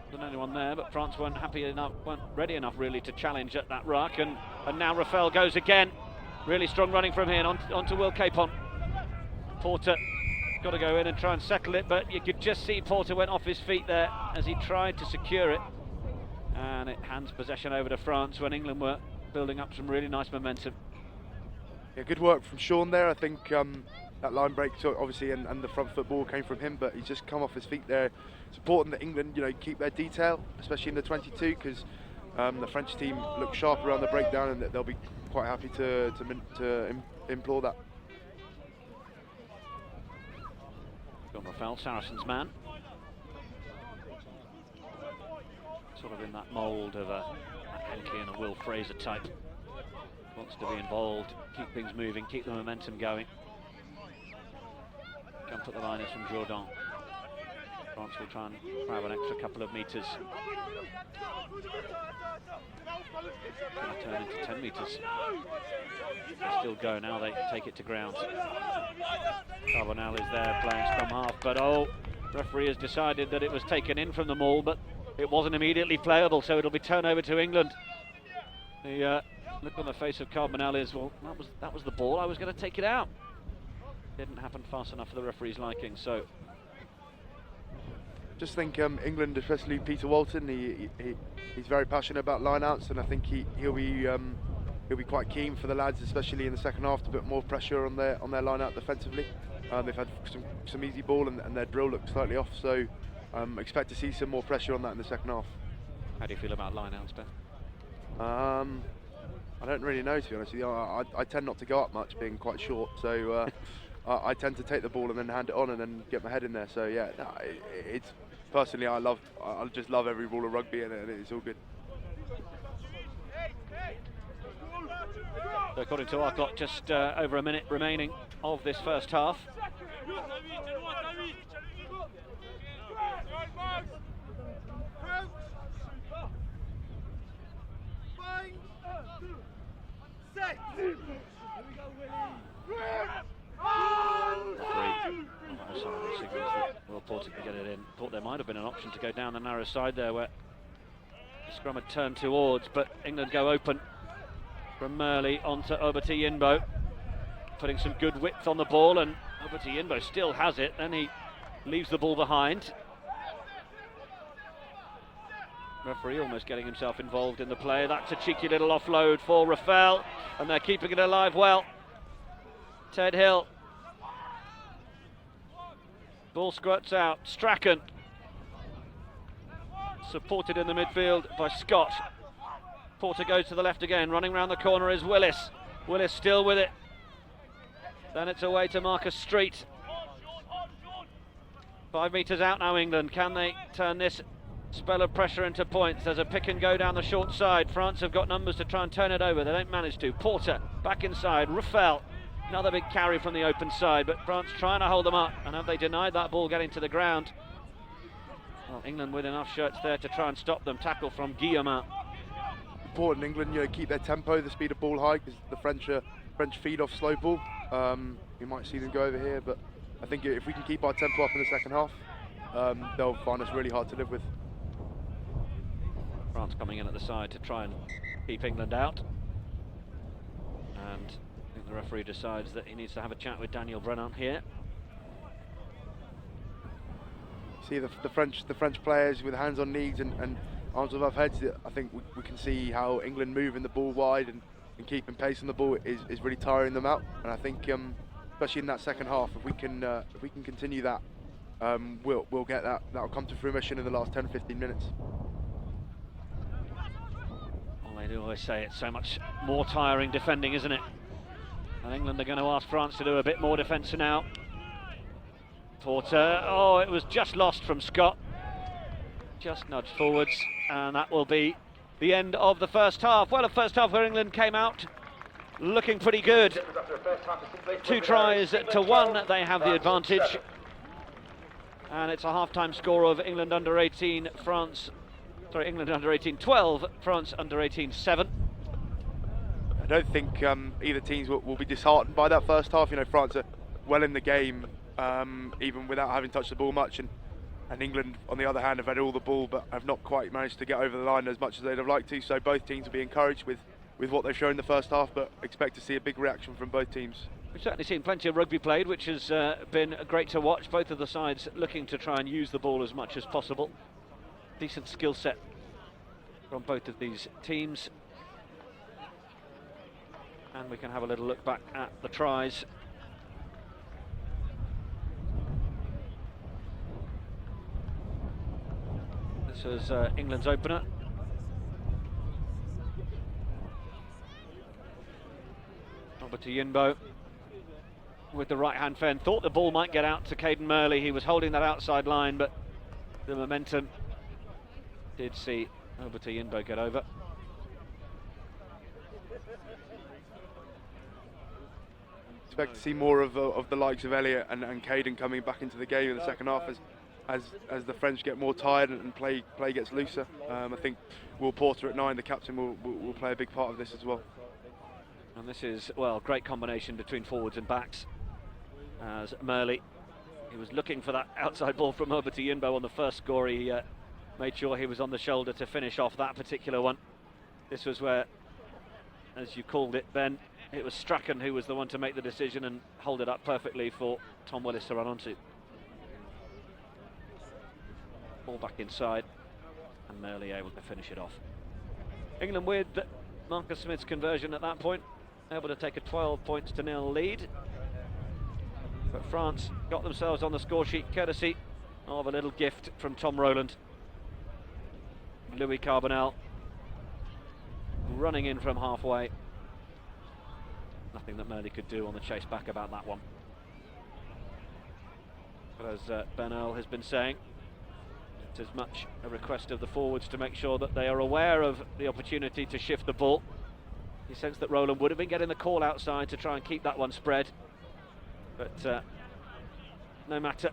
Wasn't anyone there, but France weren't ready enough really to challenge at that ruck, and now Raffel goes again. Really strong running from here onto Will Capon. Porter got to go in and try and settle it, but you could just see Porter went off his feet there as he tried to secure it, and it hands possession over to France when England were building up some really nice momentum. Yeah, good work from Sean there. I think that line break, so obviously, and the front football came from him, but he's just come off his feet there. It's important that England, keep their detail, especially in the 22, because the French team look sharp around the breakdown, and they'll be quite happy to implore that. John Rafael, Saracens man. Sort of in that mould of a Henke and a Will Fraser type. Wants to be involved, keep things moving, keep the momentum going. Jump at the line is from Jourdan. France will try and grab an extra couple of metres. Going to turn into 10 metres. They still go now, they take it to ground. Carbonell is there playing scrum half, but referee has decided that it was taken in from the maul, but it wasn't immediately playable, so it'll be turnover to England. The look on the face of Carbonell is, well, that was the ball, I was going to take it out. Didn't happen fast enough for the referee's liking, so. Just think England, especially Peter Walton, he's very passionate about lineouts, and I think he'll be quite keen for the lads, especially in the second half, to put more pressure on their lineout defensively. They've had some easy ball, and their drill looks slightly off, so expect to see some more pressure on that in the second half. How do you feel about lineouts, Ben? I don't really know, to be honest with you. I tend not to go up much, being quite short, so I tend to take the ball and then hand it on and then get my head in there. So yeah, it's personally I just love every rule of rugby, and it's all good. So according to our clock, just over a minute remaining of this first half. Well, Porter could get it in. Thought there might have been an option to go down the narrow side there where the scrum had turned towards, but England go open from Murley onto Obati Yinbo, putting some good width on the ball, and Obati Yinbo still has it, then he leaves the ball behind. Referee almost getting himself involved in the play. That's a cheeky little offload for Rafael, and they're keeping it alive well. Ted Hill. Ball squirts out. Strachan. Supported in the midfield by Scott. Porter goes to the left again. Running round the corner is Willis. Willis still with it. Then it's away to Marcus Street. 5 metres out now, England. Can they turn this spell of pressure into points? There's a pick and go down the short side. France have got numbers to try and turn it over. They don't manage to. Porter back inside. Rafael. Another big carry from the open side, but France trying to hold them up, and have they denied that ball getting to the ground? Well, England with enough shirts there to try and stop them. Tackle from Guillemin. Important England, keep their tempo, the speed of ball high, because the French feed off slow ball. You might see them go over here, but I think if we can keep our tempo up in the second half, they'll find us really hard to live with. France coming in at the side to try and keep England out, and I think the referee decides that he needs to have a chat with Daniel Brennan here. See the French players with hands on knees and arms above heads. I think we can see how England moving the ball wide and keeping pace on the ball is really tiring them out. And I think, especially in that second half, if we can continue that, we'll get that. That'll come to fruition in the last 10-15 minutes. Well, they do always say it's so much more tiring defending, isn't it? And England are going to ask France to do a bit more defence now. Porter, it was just lost from Scott. Just nudged forwards, and that will be the end of the first half. Well, a first half where England came out looking pretty good. 2 tries to 1, they have the advantage. And it's a half-time score of England under 18, England under 18 12, France under 18 7. I don't think either teams will be disheartened by that first half. France are well in the game, even without having touched the ball much, and England, on the other hand, have had all the ball but have not quite managed to get over the line as much as they'd have liked to. So both teams will be encouraged with what they've shown in the first half, but expect to see a big reaction from both teams. We've certainly seen plenty of rugby played, which has been great to watch. Both of the sides looking to try and use the ball as much as possible. Decent skill set from both of these teams. And we can have a little look back at the tries. This was England's opener. Over to Yinbo with the right-hand fend. Thought the ball might get out to Caden Murley. He was holding that outside line, but the momentum did see over to Yinbo get over. Expect to see more of the likes of Elliot and Caden coming back into the game in the second half as the French get more tired and play gets looser. I think Will Porter at 9, the captain, will play a big part of this as well. And this is, well, great combination between forwards and backs. As Murley, he was looking for that outside ball from Herbert to Yinbo on the first score. He made sure he was on the shoulder to finish off that particular one. This was where, as you called it, Ben, it was Strachan who was the one to make the decision and hold it up perfectly for Tom Willis to run onto. Ball back inside, and Murley able to finish it off. England with Marcus Smith's conversion at that point, able to take a 12-0 lead. But France got themselves on the score sheet courtesy of a little gift from Tom Rowland. Louis Carbonell running in from halfway. Nothing that Murley could do on the chase back about that one. But as Ben Earl has been saying, it's as much a request of the forwards to make sure that they are aware of the opportunity to shift the ball. He sensed that Rowland would have been getting the call outside to try and keep that one spread. But no matter.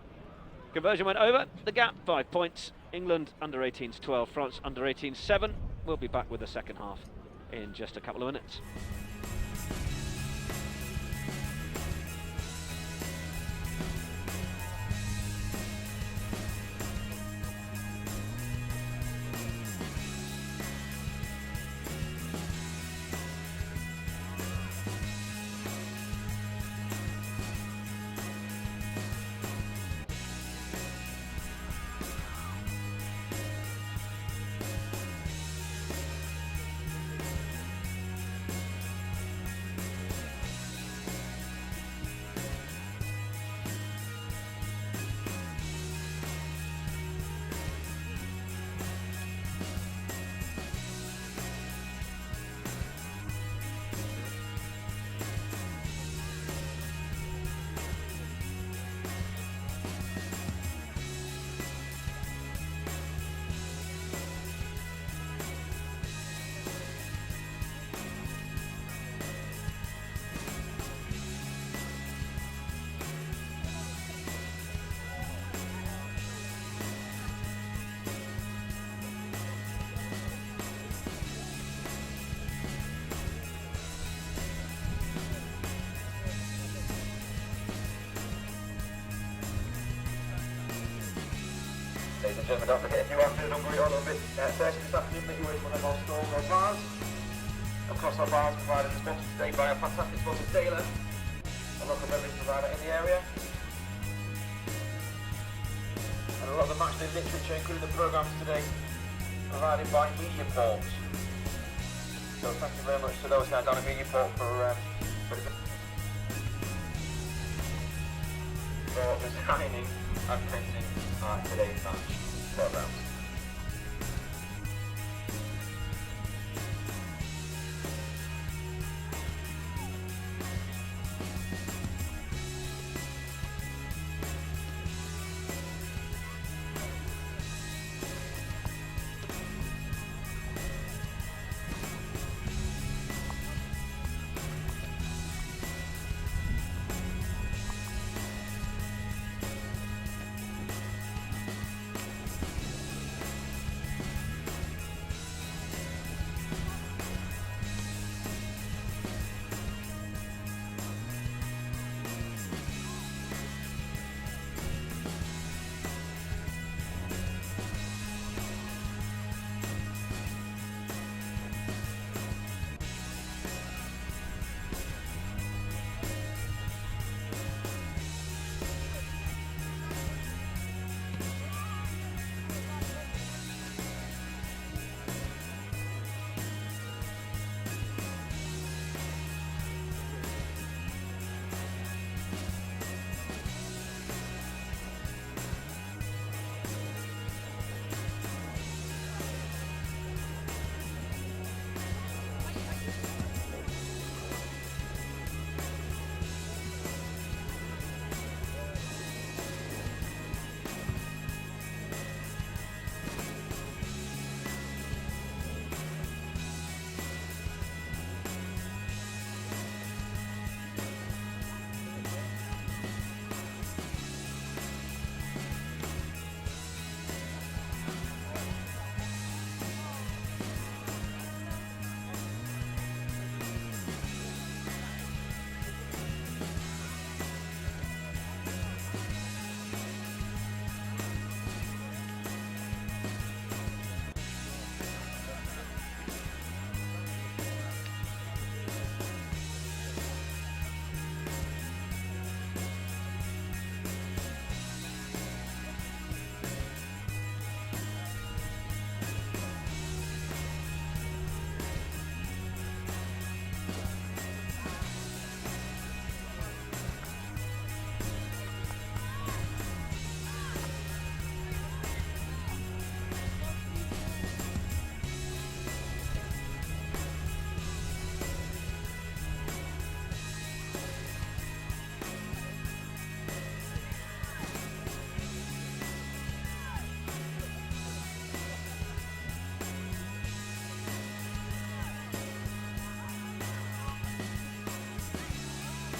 Conversion went over the gap, 5 points. England under 18s 12, France under 18s 7. We'll be back with the second half in just a couple of minutes. Ladies and gentlemen, don't forget if you are feeling hungry or a little bit thirsty this afternoon, make your way to one of our stores or bars. Across our bars provided and sponsored today by our fantastic sponsor Taylor, a local beverage provider in the area. And a lot of the matchday literature, including the programmes today, provided by Mediaport. So thank you very much to those guys down at Mediaport for designing and printing today's match programmes.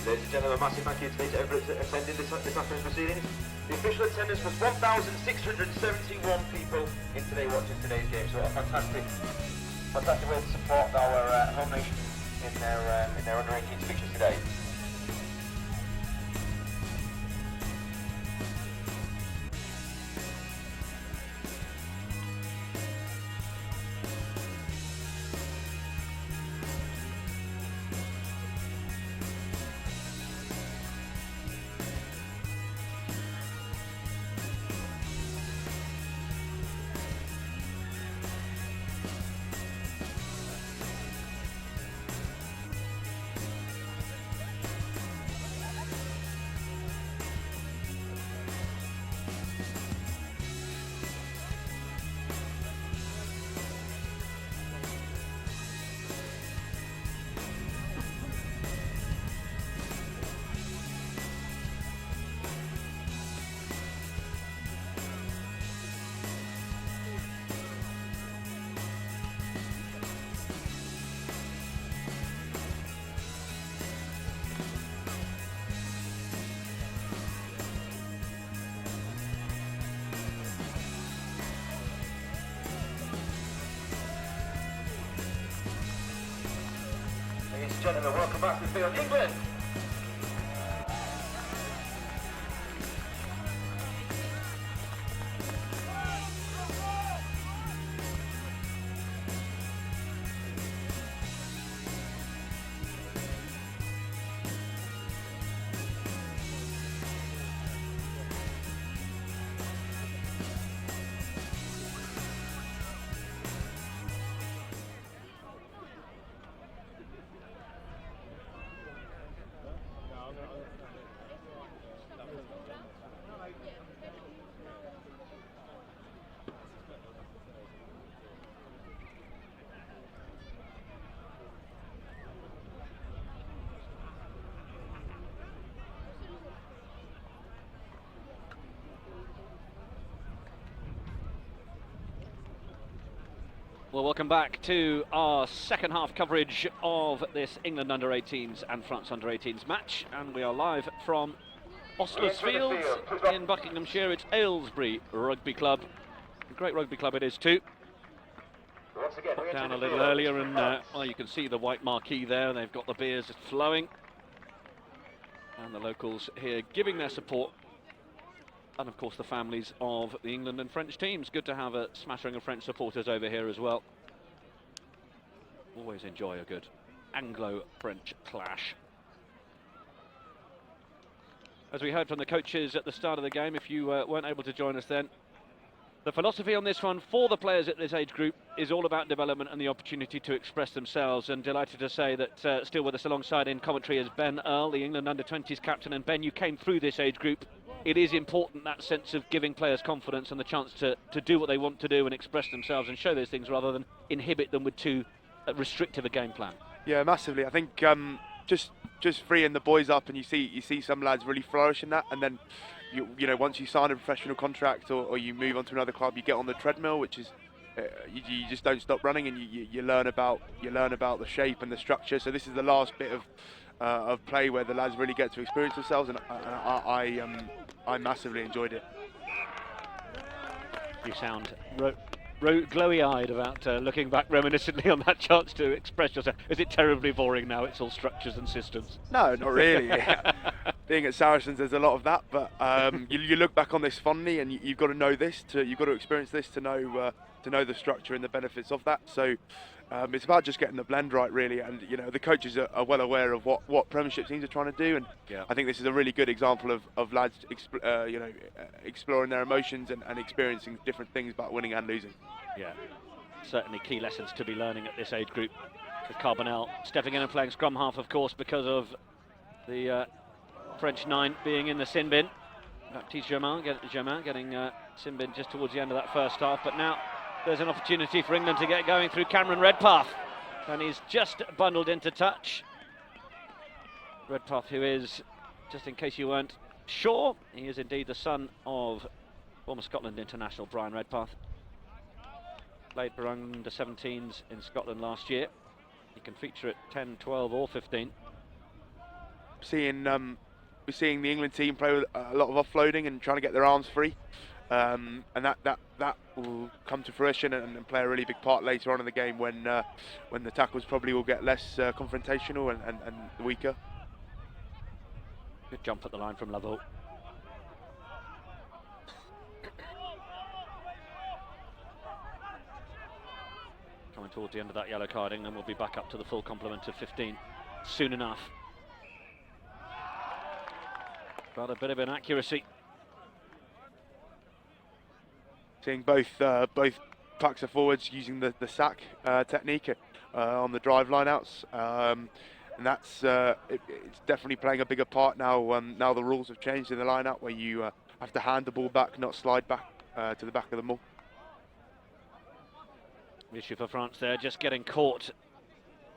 Ladies and gentlemen, a massive thank you to everyone attending this afternoon's proceedings. The official attendance was 1,671 people in today watching today's game. So a fantastic way to support our home nation in their under-18 fixtures today. Ladies and gentlemen, welcome back to the field, England. Well, welcome back to our second half coverage of this England under-18s and France under-18s match, and we are live from Ostlers Fields in Buckinghamshire. It's Aylesbury Rugby Club. A great rugby club it is too. Put down a little earlier, and well, you can see the white marquee there. They've got the beers flowing, and the locals here giving their support. And of course the families of the England and French teams. Good to have a smattering of French supporters over here as well. Always enjoy a good Anglo-French clash. As we heard from the coaches at the start of the game, if you weren't able to join us then, the philosophy on this one for the players at this age group is all about development and the opportunity to express themselves. And delighted to say that still with us alongside in commentary is Ben Earl, the England under-20s captain. And Ben, you came through this age group. It is important, that sense of giving players confidence and the chance to do what they want to do and express themselves and show those things rather than inhibit them with too restrictive a game plan. Yeah, massively. I think just freeing the boys up, and you see some lads really flourish in that, and then you know once you sign a professional contract or you move on to another club, you get on the treadmill, which is you just don't stop running, and you learn about the shape and the structure. So this is the last bit of play where the lads really get to experience themselves, and I massively enjoyed it. You sound glowy-eyed about looking back reminiscently on that chance to express yourself. Is it terribly boring now? It's all structures and systems. No, not really. Being at Saracens, there's a lot of that, but you look back on this fondly, and you've got to know this, you've got to experience this to know the structure and the benefits of that. So it's about just getting the blend right, really, and you know the coaches are well aware of what Premiership teams are trying to do, and yeah. I think this is a really good example of lads exploring their emotions and experiencing different things about winning and losing. Yeah, certainly key lessons to be learning at this age group. With Carbonell stepping in and playing scrum half, of course, because of the French 9 being in the sin bin. Baptiste Germain getting sin bin just towards the end of that first half, but now there's an opportunity for England to get going through Cameron Redpath, and he's just bundled into touch. Redpath, who is, just in case you weren't sure, he is indeed the son of former Scotland international Brian Redpath. Played for under-17s in Scotland last year. He can feature at 10, 12 or 15. seeing we're seeing the England team play with a lot of offloading and trying to get their arms free, and that will come to fruition and play a really big part later on in the game when the tackles probably will get less confrontational and weaker. Good jump at the line from Lovell. Coming towards the end of that yellow carding, then we'll be back up to the full complement of 15 soon enough. But a bit of inaccuracy. Seeing both packs of forwards using the sack technique on the drive lineouts, and that's it's definitely playing a bigger part now. Now the rules have changed in the lineout, where you have to hand the ball back, not slide back to the back of the ball. Issue for France there, just getting caught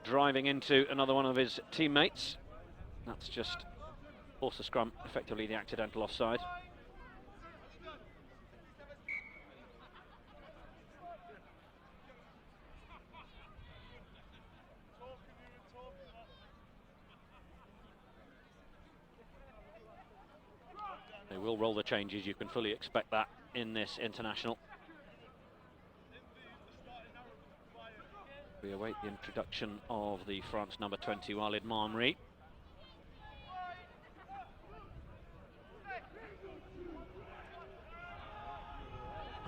driving into another one of his teammates. That's just forced the scrum, effectively the accidental offside. They will roll the changes, you can fully expect that in this international. We await the introduction of the France number 20, Walid Mamri.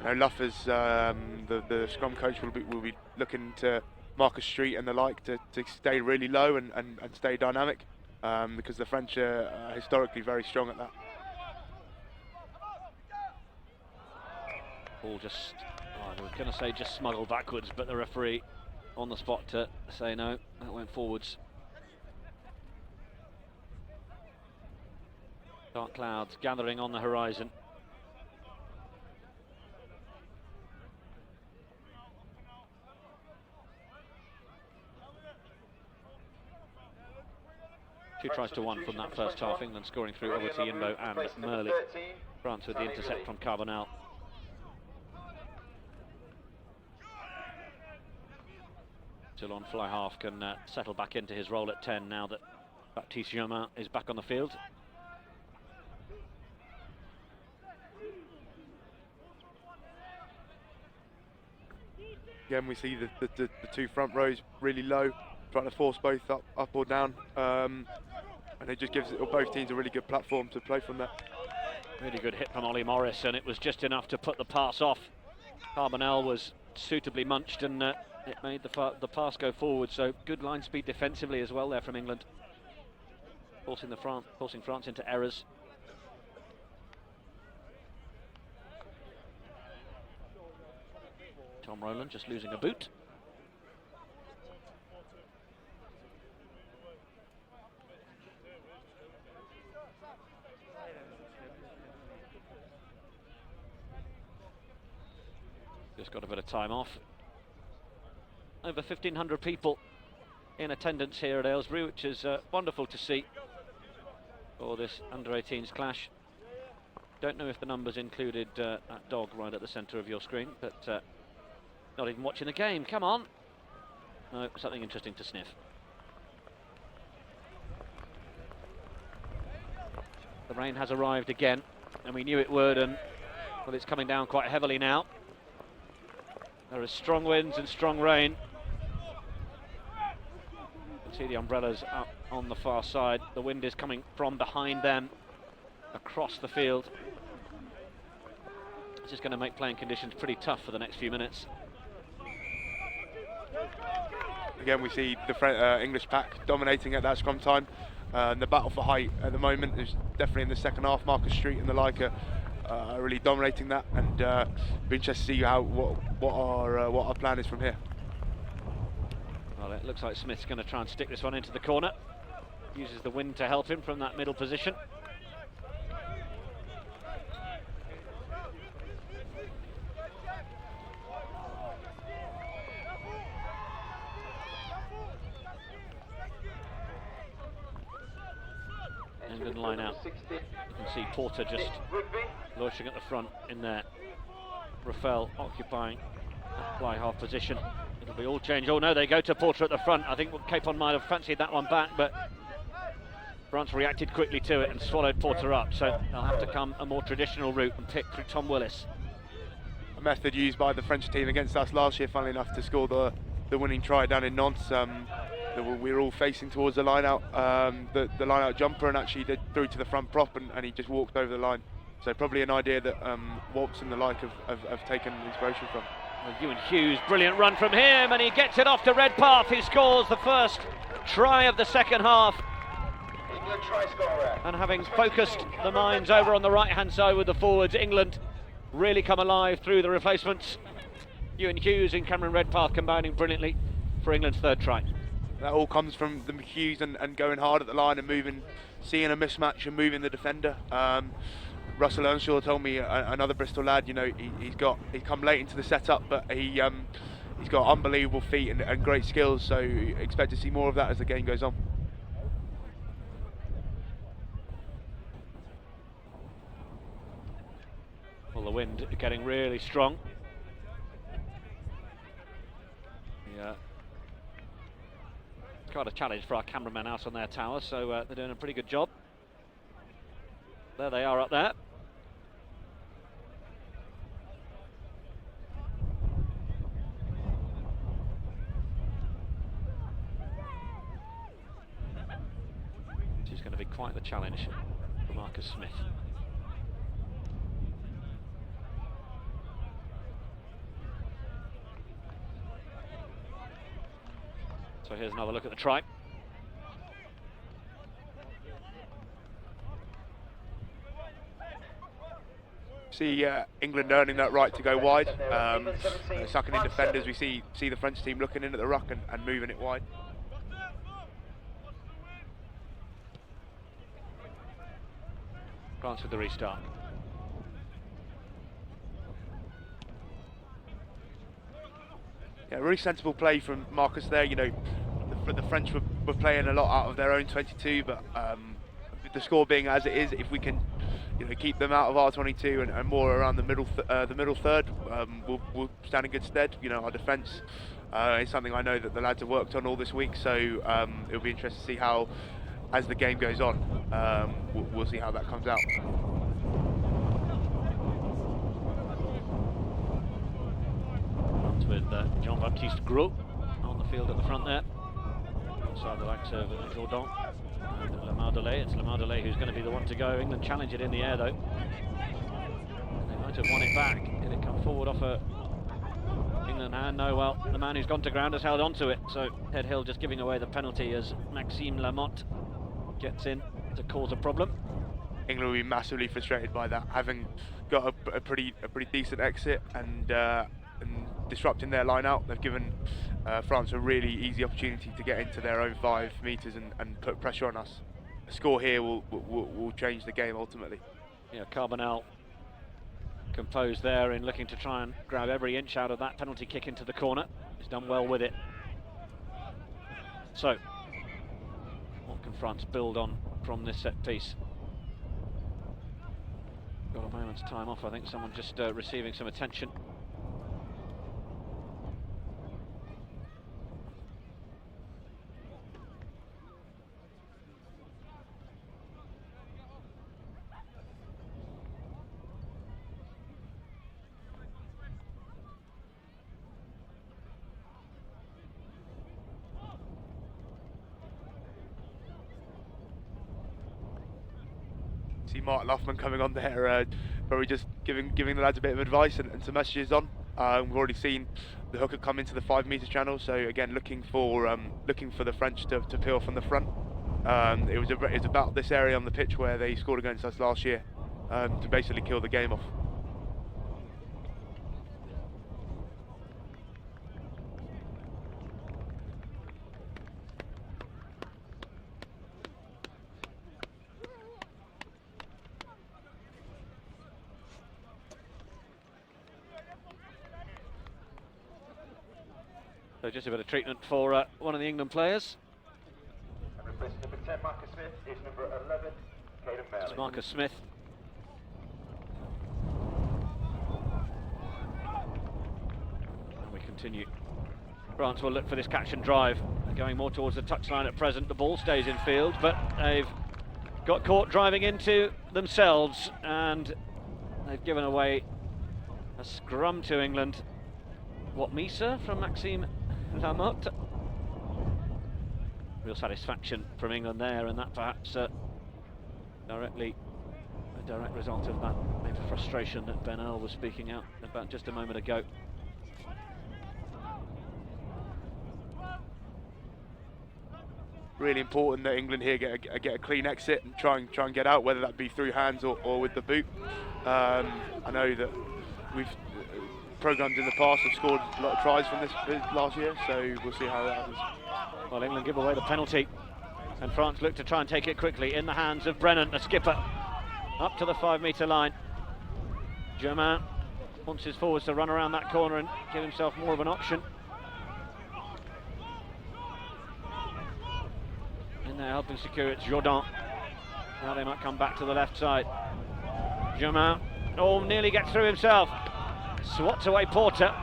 I know Luffers, the scrum coach, will be looking to Marcus Street and the like to stay really low and stay dynamic, because the French are historically very strong at that. Ball just, I was going to say just smuggled backwards, but the referee on the spot to say no, that went forwards. Dark clouds gathering on the horizon. Two tries to one from that first half, England scoring through over to Yimbo and Murley. France with the intercept from Carbonell. Still on fly half, can settle back into his role at 10 now that Baptiste Germain is back on the field. Again, we see the two front rows really low, trying to force both up or down, and it just gives both teams a really good platform to play from there. Really good hit from Ollie Morris, and it was just enough to put the pass off. Carbonell was suitably munched, and it made the pass go forward, so good line speed defensively as well there from England. Forcing France into errors. Tom Rowland just losing a boot. Just got a bit of time off. Over 1,500 people in attendance here at Aylesbury, which is wonderful to see for this under-18s clash. Don't know if the numbers included that dog right at the centre of your screen, but not even watching the game. Come on. No, something interesting to sniff. The rain has arrived again, and we knew it would, and well, it's coming down quite heavily now. There are strong winds and strong rain. You can see the umbrellas up on the far side. The wind is coming from behind them across the field. This is going to make playing conditions pretty tough for the next few minutes. Again, we see the English pack dominating at that scrum time. The battle for height at the moment is definitely in the second half. Marcus Street and the like are really dominating that, and be interested to see what our plan is from here. Well, it looks like Smith's going to try and stick this one into the corner. Uses the wind to help him from that middle position. England line out. You can see Porter just loitering at the front in there. Rafael occupying that fly half position. It'll be all changed. Oh no, they go to Porter at the front. I think Capon might have fancied that one back, but France reacted quickly to it and swallowed Porter up, so they'll have to come a more traditional route and pick through Tom Willis. A method used by the French team against us last year, funnily enough, to score the winning try down in Nantes. We were all facing towards the line out, the line out jumper, and actually they threw to the front prop, and he just walked over the line. So probably an idea that Waltz and the like have taken inspiration from. Well, Ewan Hughes, brilliant run from him, and he gets it off to Redpath, who scores the first try of the second half. England try scorer. And having focused the minds over on the right-hand side with the forwards, England really come alive through the replacements. Ewan Hughes and Cameron Redpath combining brilliantly for England's third try. That all comes from the Hughes and going hard at the line and moving, seeing a mismatch and moving the defender. Russell Earnshaw told me, another Bristol lad, you know, he's come late into the setup, but he's got unbelievable feet and great skills, so expect to see more of that as the game goes on. Well, the wind getting really strong. Yeah. Quite a challenge for our cameramen out on their tower, so they're doing a pretty good job. There they are up there. This is going to be quite the challenge for Marcus Smith. So here's another look at the try. See England earning that right to go wide, sucking in defenders. We see the French team looking in at the ruck and moving it wide. France with the restart. Yeah, really sensible play from Marcus there. You know, the French were playing a lot out of their own 22, but the score being as it is, if we can, you know, keep them out of our 22 and more around the middle third, we'll stand in good stead. You know, our defence is something I know that the lads have worked on all this week, so it'll be interesting to see how, as the game goes on, we'll see how that comes out. With Jean-Baptiste Gros on the field at the front there, outside the backs of Jourdan and Lamardelay. It's Lamardelay who's going to be the one to go. England challenge it in the air though. They might have won it back. Did it come forward off a England hand? No, well, the man who's gone to ground has held on to it. So Ted Hill just giving away the penalty as Maxime Lamotte gets in to cause a problem. England will be massively frustrated by that, having got a pretty decent exit and disrupting their line out. They've given France a really easy opportunity to get into their own 5 metres and put pressure on us. A score here will change the game ultimately. Yeah, Carbonell composed there in looking to try and grab every inch out of that penalty kick into the corner. He's done well with it. So, what can France build on from this set piece? Got a moment's time off, I think. Someone just receiving some attention. See Mark Luffman coming on there, probably just giving the lads a bit of advice and some messages on. We've already seen the hooker come into the 5 metre channel, so again looking for the French to peel from the front. It was about this area on the pitch where they scored against us last year, to basically kill the game off. So just a bit of treatment for one of the England players. And replacing number 10, Marcus Smith, is number 11, Caden Merlin. It's Marcus Smith. And we continue. France will look for this catch and drive. They're going more towards the touchline at present. The ball stays in field, but they've got caught driving into themselves, and they've given away a scrum to England. What, Misa from Maxime Lamotte? Real satisfaction from England there, and that perhaps a direct result of that maybe frustration that Ben Earl was speaking out about just a moment ago. Really important that England here get a clean exit and try and get out, whether that be through hands or with the boot. I know that we've programmes in the past have scored a lot of tries from this last year, so we'll see how that happens. Well, England give away the penalty, and France look to try and take it quickly in the hands of Brennan, the skipper, up to the 5-metre line. Germain wants his forwards to run around that corner and give himself more of an option. In there helping secure it's Jourdan. Now they might come back to the left side. Germain, nearly gets through himself. Swats away Porter,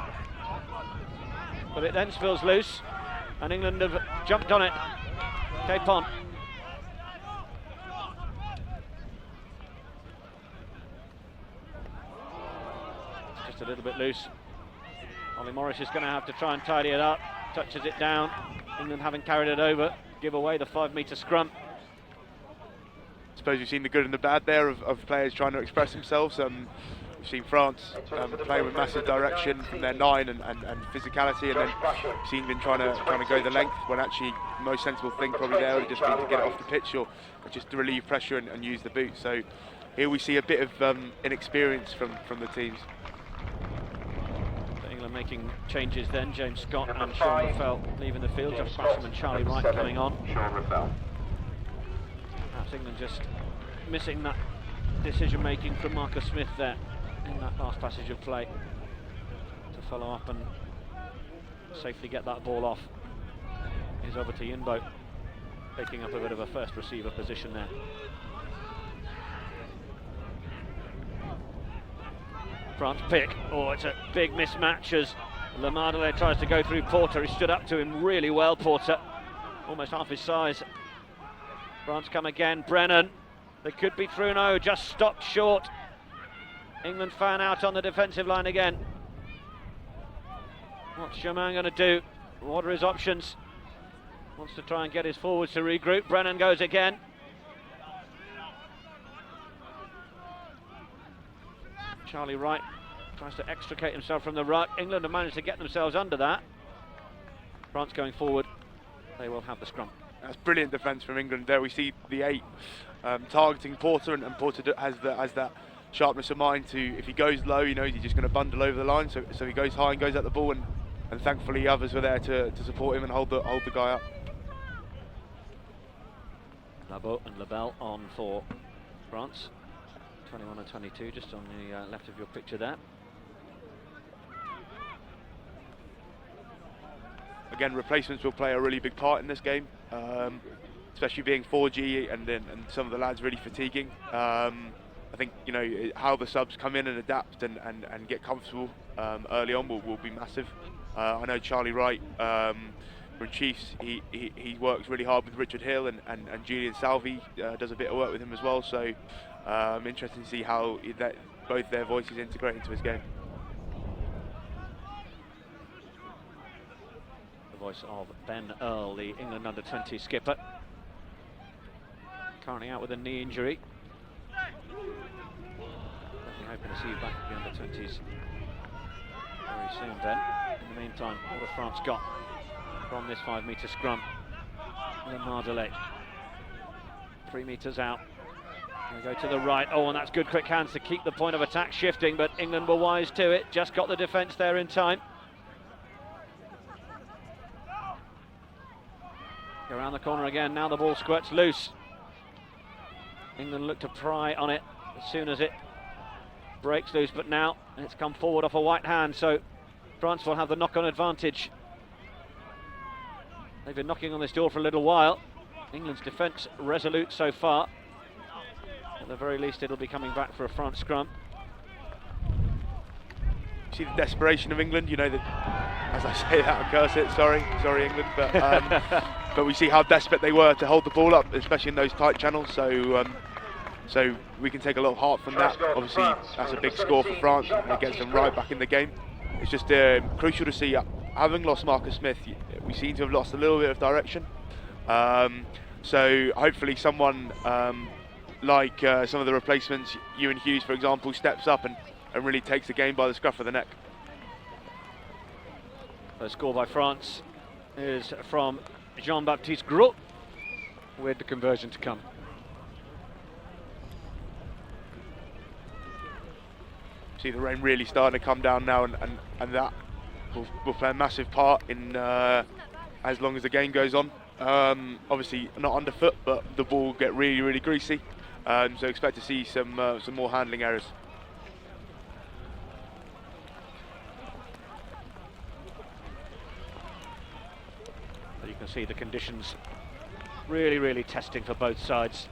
but it then spills loose, and England have jumped on it. Capon. It's just a little bit loose. Ollie Morris is going to have to try and tidy it up. Touches it down. England having carried it over, give away the 5-metre scrum. I suppose you've seen the good and the bad there of players trying to express themselves. We've seen France playing with massive direction from their 9 and physicality, and then we've seen them trying to go the length, when actually the most sensible thing probably there would just be to get it off the pitch or just to relieve pressure and use the boot. So here we see a bit of inexperience from the teams. England making changes then. James Scott and Sean Raffel leaving the field. Josh Basham and Charlie Wright coming on. Sean Raffel. Perhaps England just missing that decision making from Marcus Smith there in that last passage of play to follow up and safely get that ball off. He's over to Yinbo, taking up a bit of a first receiver position there. France pick. It's a big mismatch as Lamardele tries to go through Porter. He stood up to him really well, Porter, almost half his size. France come again. Brennan, they could be through. No, just stopped short. England fan out on the defensive line again. What's Germain going to do? What are his options? Wants to try and get his forwards to regroup. Brennan goes again. Charlie Wright tries to extricate himself from the ruck. England have managed to get themselves under that. France going forward. They will have the scrum. That's brilliant defence from England. There we see the 8 targeting Porter, and Porter has that sharpness of mind to, if he goes low, he knows he's just going to bundle over the line. So he goes high and goes at the ball, and thankfully others were there to support him and hold the guy up. Labo and Labelle on for France. 21 and 22, just on the left of your picture there. Again, replacements will play a really big part in this game, especially being 4G and some of the lads really fatiguing. I think how the subs come in and adapt and get comfortable early on will be massive. I know Charlie Wright from Chiefs, he works really hard with Richard Hill, and Julian Salvi does a bit of work with him as well. So interesting to see how both their voices integrate into his game. The voice of Ben Earl, the England under-20 skipper, currently out with a knee injury. Definitely hoping to see you back at the under-20s very soon, Ben. In the meantime, what has France got from this 5-metre scrum? Lamardele, 3 metres out. They go to the right. And that's good quick hands to keep the point of attack shifting, but England were wise to it. Just got the defence there in time. Go around the corner again. Now the ball squirts loose. England look to pry on it as soon as it breaks loose, but now it's come forward off a white hand, so France will have the knock-on advantage. They've been knocking on this door for a little while. England's defence resolute so far. At the very least, it'll be coming back for a France scrum. You see the desperation of England, that, as I say that, I curse it, sorry England, but but we see how desperate they were to hold the ball up, especially in those tight channels. So we can take a lot of heart from that. Obviously, that's a big score for France, and it gets them right back in the game. It's just crucial to see, having lost Marcus Smith, we seem to have lost a little bit of direction. So hopefully someone like some of the replacements, Ewan Hughes for example, steps up and really takes the game by the scruff of the neck. The score by France is from Jean-Baptiste Gros, with the conversion to come. See the rain really starting to come down now, and that will play a massive part in as long as the game goes on. Obviously not underfoot, but the ball will get really greasy. So expect to see some more handling errors. But you can see the conditions really testing for both sides.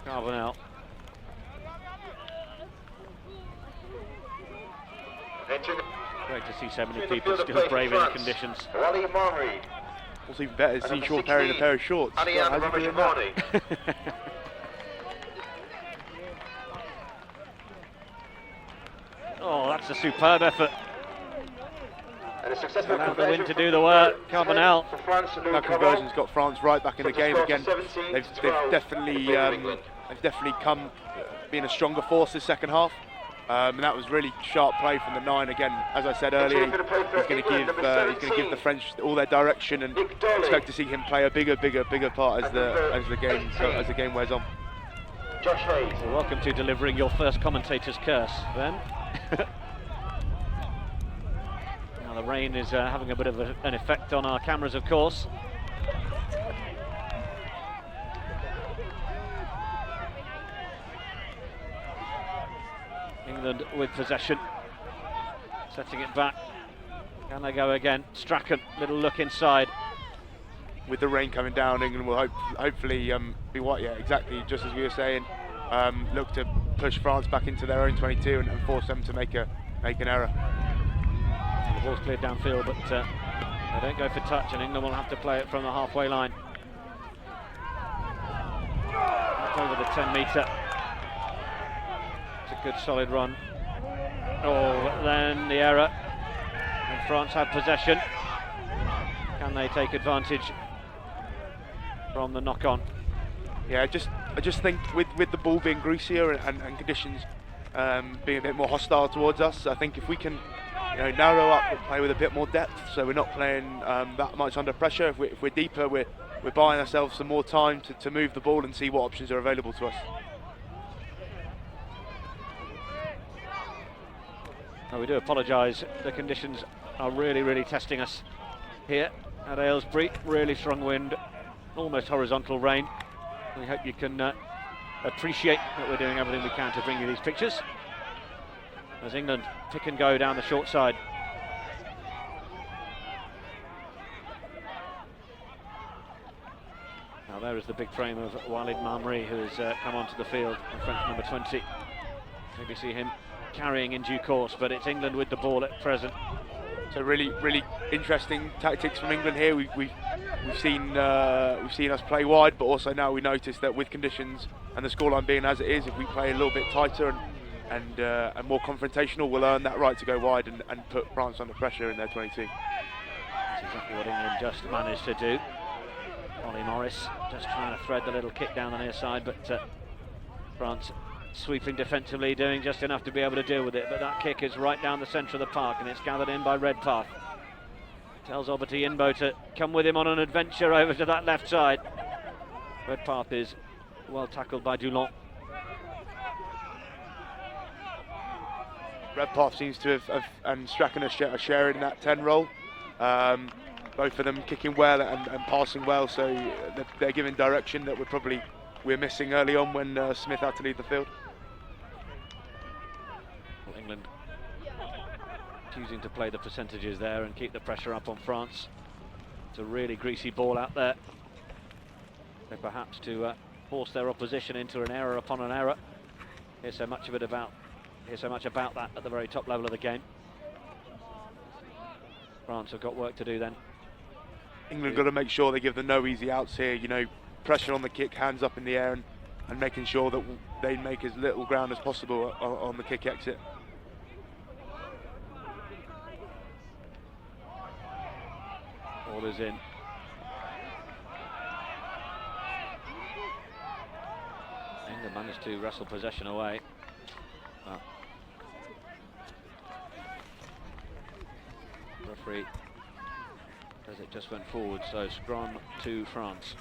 Carbonell. Great to see so many people still braving the conditions. What's even better is Seashore carrying a pair of shorts. How's he doing that? Oh, that's a superb effort. He'll have the wind to do the work. Carbonell. That conversion's got France right back in the game again. They've definitely come being a stronger force this second half. And that was really sharp play from the 9 again. As I said earlier, he's going to give the French all their direction, and expect to see him play a bigger part as the game wears on. Well, welcome to delivering your first commentator's curse, Ben. Now the rain is having a bit of an effect on our cameras, of course. England with possession, setting it back. Can they go again? Strachan, little look inside. With the rain coming down, England will hopefully be what? Yeah, exactly. Just as we were saying, look to push France back into their own 22 and force them to make an error. The ball's cleared downfield, but they don't go for touch, and England will have to play it from the halfway line. Up over the 10-metre. It's a good solid run. Oh, then the error, and France have possession. Can they take advantage from the knock-on? Yeah, I just think with the ball being greasier and conditions being a bit more hostile towards us, I think if we can narrow up and play with a bit more depth, so we're not playing that much under pressure. If we're deeper, we're buying ourselves some more time to move the ball and see what options are available to us. Oh, we do apologise, the conditions are really testing us here at Aylesbury. Really strong wind, almost horizontal rain. We hope you can appreciate that we're doing everything we can to bring you these pictures as England pick and go down the short side. Now there is the big frame of Walid Mamri, who has come onto the field, the French number 20. Maybe see him carrying in due course, but it's England with the ball at present. So really interesting tactics from England here. We've seen us play wide, but also now we notice that with conditions and the scoreline being as it is, if we play a little bit tighter and more confrontational, we'll earn that right to go wide and put France under pressure in their 22. That's exactly what England just managed to do. Ollie Morris just trying to thread the little kick down the near side, but France sweeping defensively, doing just enough to be able to deal with it, but that kick is right down the centre of the park, and it's gathered in by Redpath. Tells Oberty Inbo to come with him on an adventure over to that left side. Redpath is well tackled by Dulon. Redpath seems to have and Strachan are sharing that 10 role. Both of them kicking well and passing well, so they're giving direction that we're missing early on when Smith had to leave the field. Well, England choosing to play the percentages there and keep the pressure up on France. It's a really greasy ball out there. So perhaps to force their opposition into an error upon an error. Here's so much about that at the very top level of the game. France have got work to do then. England got to make sure they give them no easy outs here. Pressure on the kick, hands up in the air, and making sure that they make as little ground as possible on the kick exit. Ball is in. England managed to wrestle possession away. But referee says it just went forward, so scrum to France.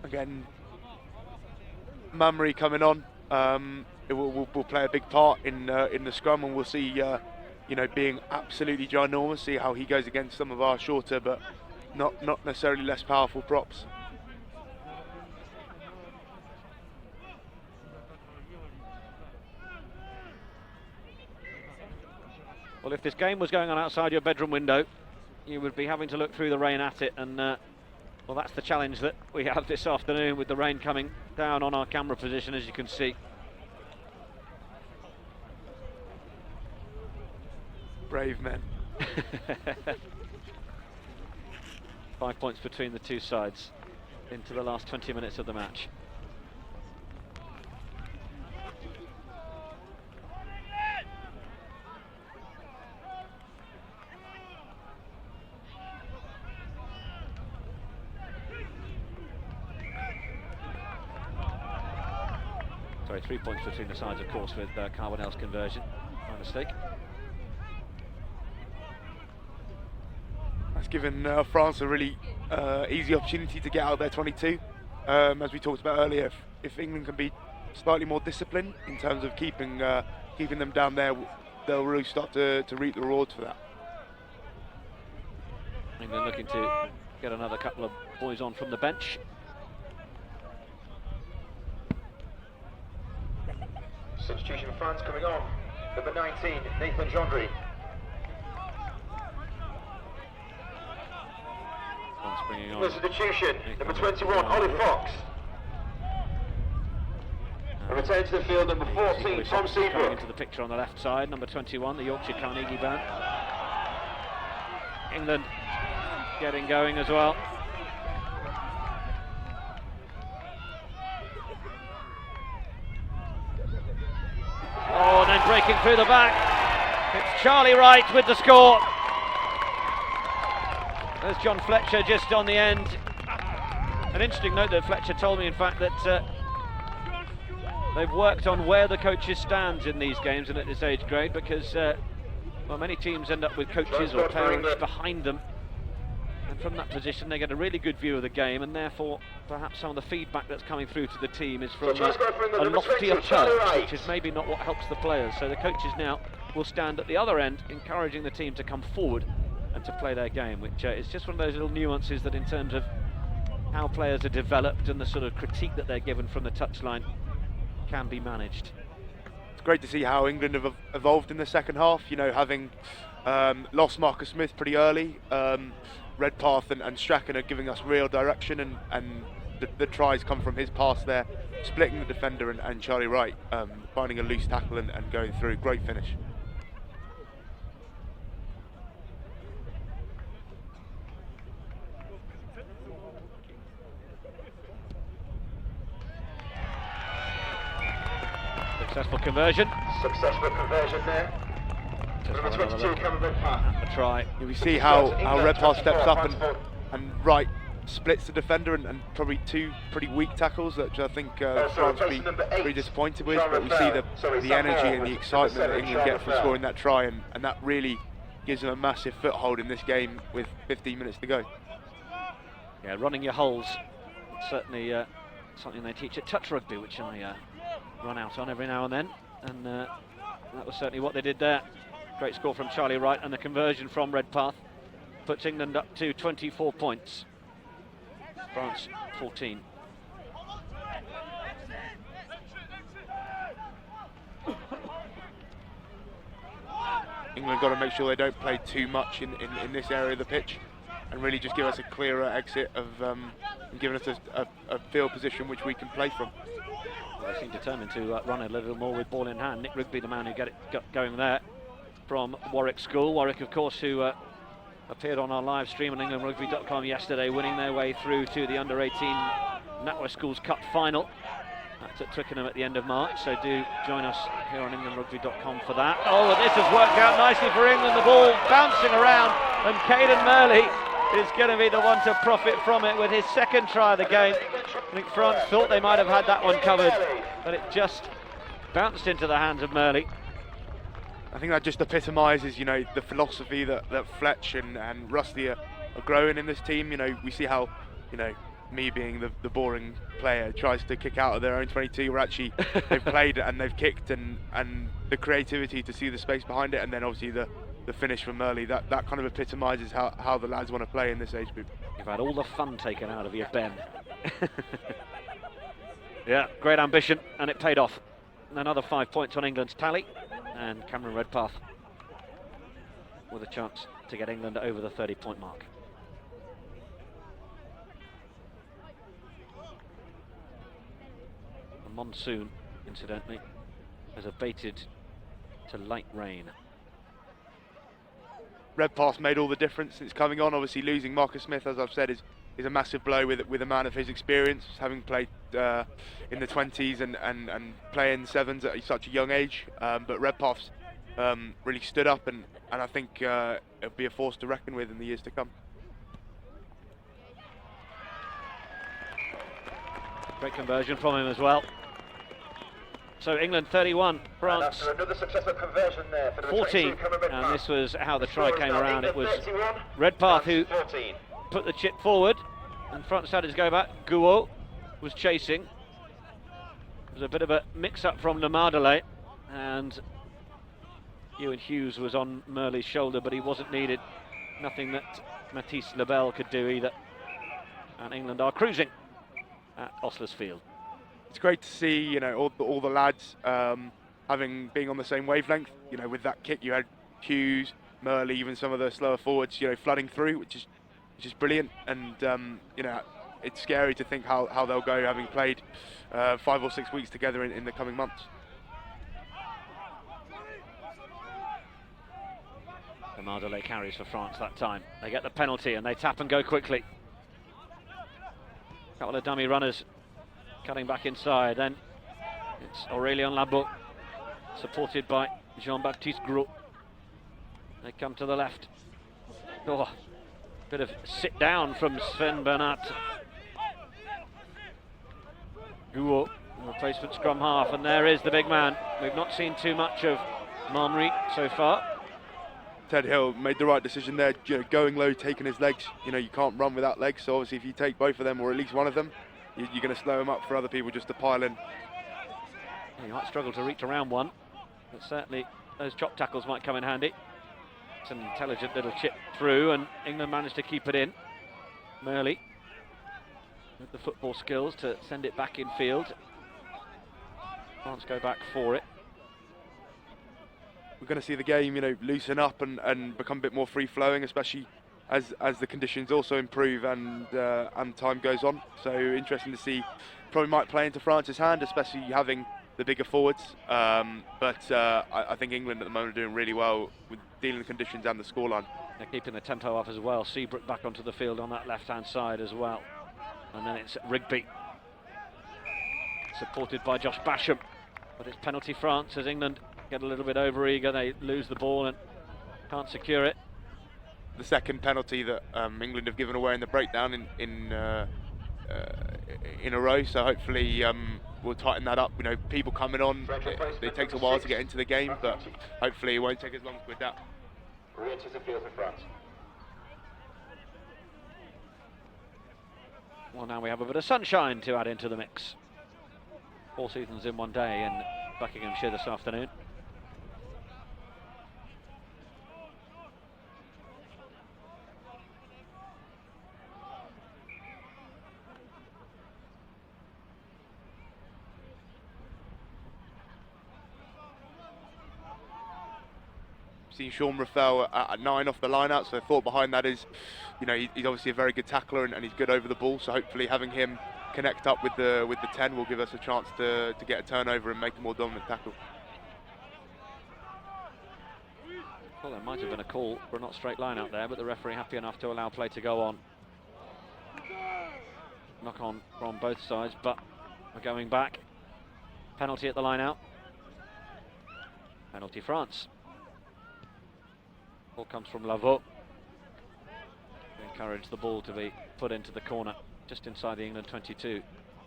Again, Mamry coming on. It will play a big part in the scrum, and we'll see, being absolutely ginormous. See how he goes against some of our shorter, but not necessarily less powerful props. Well, if this game was going on outside your bedroom window, you would be having to look through the rain at it, and well, that's the challenge that we have this afternoon, with the rain coming down on our camera position, as you can see. Brave men. 5 points between the two sides into the last 20 minutes of the match. Sorry, 3 points between the sides, of course, with Carbonell's conversion. My mistake. That's given France a really easy opportunity to get out of their 22. As we talked about earlier, if England can be slightly more disciplined in terms of keeping them down there, they'll really start to reap the rewards for that. England looking to get another couple of boys on from the bench. Substitution for France coming on. Number 19, Nathan Gendry. Bringing on. Substitution, number 21, Olive Fox. And return to the field, number 14, Tom Coming Seabrook. into the picture on the left side, number 21, the Yorkshire Carnegie Band. England getting going as well. Oh, and then breaking through the back. It's Charlie Wright with the score. There's John Fletcher just on the end. An interesting note that Fletcher told me, in fact, that they've worked on where the coaches stand in these games and at this age grade, because well, many teams end up with coaches or parents behind them, and from that position they get a really good view of the game, and therefore perhaps some of the feedback that's coming through to the team is from a loftier perch, which is maybe not what helps the players. So the coaches now will stand at the other end, encouraging the team to come forward and to play their game, which is just one of those little nuances that, in terms of how players are developed and the sort of critique that they're given from the touchline, can be managed. It's great to see how England have evolved in the second half, having lost Marcus Smith pretty early. Redpath and Strachan are giving us real direction, and the tries come from his pass there, splitting the defender and Charlie Wright finding a loose tackle and going through. Great finish. Successful conversion. Successful conversion there. Number 22, Cameron Redpath. A try. We see how Redpath steps up and Wright splits the defender and probably two pretty weak tackles that I think France will be pretty disappointed with, but we see the energy and the excitement that England get from scoring that try, and that really gives them a massive foothold in this game with 15 minutes to go. Yeah, running your holes, certainly something they teach at touch rugby, which I run out on every now and then, and that was certainly what they did there. Great score from Charlie Wright, and the conversion from Redpath puts England up to 24 points. France 14. England got to make sure they don't play too much in this area of the pitch, and really just give us a clearer exit of and giving us a field position which we can play from. Well, they seem determined to run a little more with ball in hand. Nick Rigby, the man who got going there. from Warwick School. Warwick, of course, who appeared on our live stream on englandrugby.com yesterday, winning their way through to the Under-18 NatWest Schools Cup final. That's at Twickenham at the end of March, so do join us here on englandrugby.com for that. Oh, this has worked out nicely for England. The ball bouncing around, and Caden Murley is going to be the one to profit from it with his second try of the game. I think France thought they might have had that one covered, but it just bounced into the hands of Murley. I think that just epitomises, the philosophy that Fletch and Rusty are growing in this team. We see how, me being the boring player tries to kick out of their own 22, where actually they've played and they've kicked, and the creativity to see the space behind it, and then obviously the finish from Murley, that kind of epitomises how the lads want to play in this age group. You've had all the fun taken out of you, Ben. Yeah, great ambition, and it paid off. Another 5 points on England's tally, and Cameron Redpath with a chance to get England over the 30-point mark. The monsoon, incidentally, has abated to light rain. Redpath made all the difference since coming on. Obviously losing Marcus Smith, as I've said, is a massive blow with a man of his experience, having played in the 20s and playing sevens at such a young age. But Redpath's really stood up, and I think it'll be a force to reckon with in the years to come. Great conversion from him as well. So England 31, France another successful conversion there for the 14, and this was how the try came around. It was Redpath who put the chip forward, and France decided to go back. Guo was chasing. There was a bit of a mix-up from Namadale, and Ewan Hughes was on Murley's shoulder, but he wasn't needed. Nothing that Matisse Lebel could do either. And England are cruising at Osler's Field. It's great to see, all the lads being on the same wavelength. With that kick, you had Hughes, Murley, even some of the slower forwards, flooding through, which is brilliant. And it's scary to think how they'll go, having played 5 or 6 weeks together in the coming months. Namadale carries for France that time. They get the penalty and they tap and go quickly. Couple of dummy runners cutting back inside, then it's Aurélien Lambot, supported by Jean-Baptiste Gros. They come to the left. Oh, bit of sit down from Sven Bernat. Guo, replacement scrum half, and there is the big man. We've not seen too much of Mamri so far. Ted Hill made the right decision there, going low, taking his legs. You can't run without legs, so obviously if you take both of them, or at least one of them, you're going to slow them up for other people just to pile in. You might struggle to reach around one, but certainly those chop tackles might come in handy. It's an intelligent little chip through, and England managed to keep it in. Murley with the football skills to send it back in field. France go back for it. We're going to see the game, loosen up and become a bit more free-flowing, especially as the conditions also improve and time goes on. So interesting to see. Probably might play into France's hand, especially having the bigger forwards. But I think England at the moment are doing really well with dealing with conditions and the scoreline. They're keeping the tempo up as well. Seabrook back onto the field on that left-hand side as well. And then it's Rigby, supported by Josh Basham. But it's penalty France as England get a little bit over-eager. They lose the ball and can't secure it. The second penalty that England have given away in the breakdown in a row, so hopefully we'll tighten that up. People coming on, it takes a while to get into the game, but hopefully it won't take as long to adapt. Re-enters the field for France. Well, now we have a bit of sunshine to add into the mix. 4 seasons in one day in Buckinghamshire this afternoon. Seen Sean Raffel at 9 off the line-out, so the thought behind that is, he's obviously a very good tackler and he's good over the ball, so hopefully having him connect up with the 10 will give us a chance to get a turnover and make a more dominant tackle. Well, there might have been a call for a not straight line out there, but the referee happy enough to allow play to go on. Knock on from both sides, but we're going back. Penalty at the line out. Penalty France. Ball comes from Lavaux. Encourage the ball to be put into the corner just inside the England 22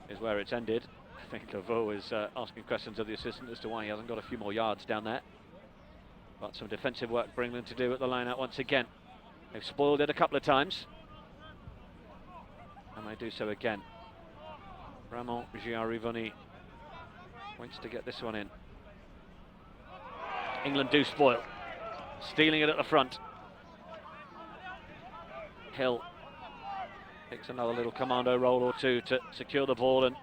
is where it's ended. I think Lavaux is asking questions of the assistant as to why he hasn't got a few more yards down there. But some defensive work for England to do at the line out once again. They've spoiled it a couple of times, and they do so again. Ramon Giarivoni wants to get this one in. England do spoil, stealing it at the front. Hill takes another little commando roll or two to secure the ball and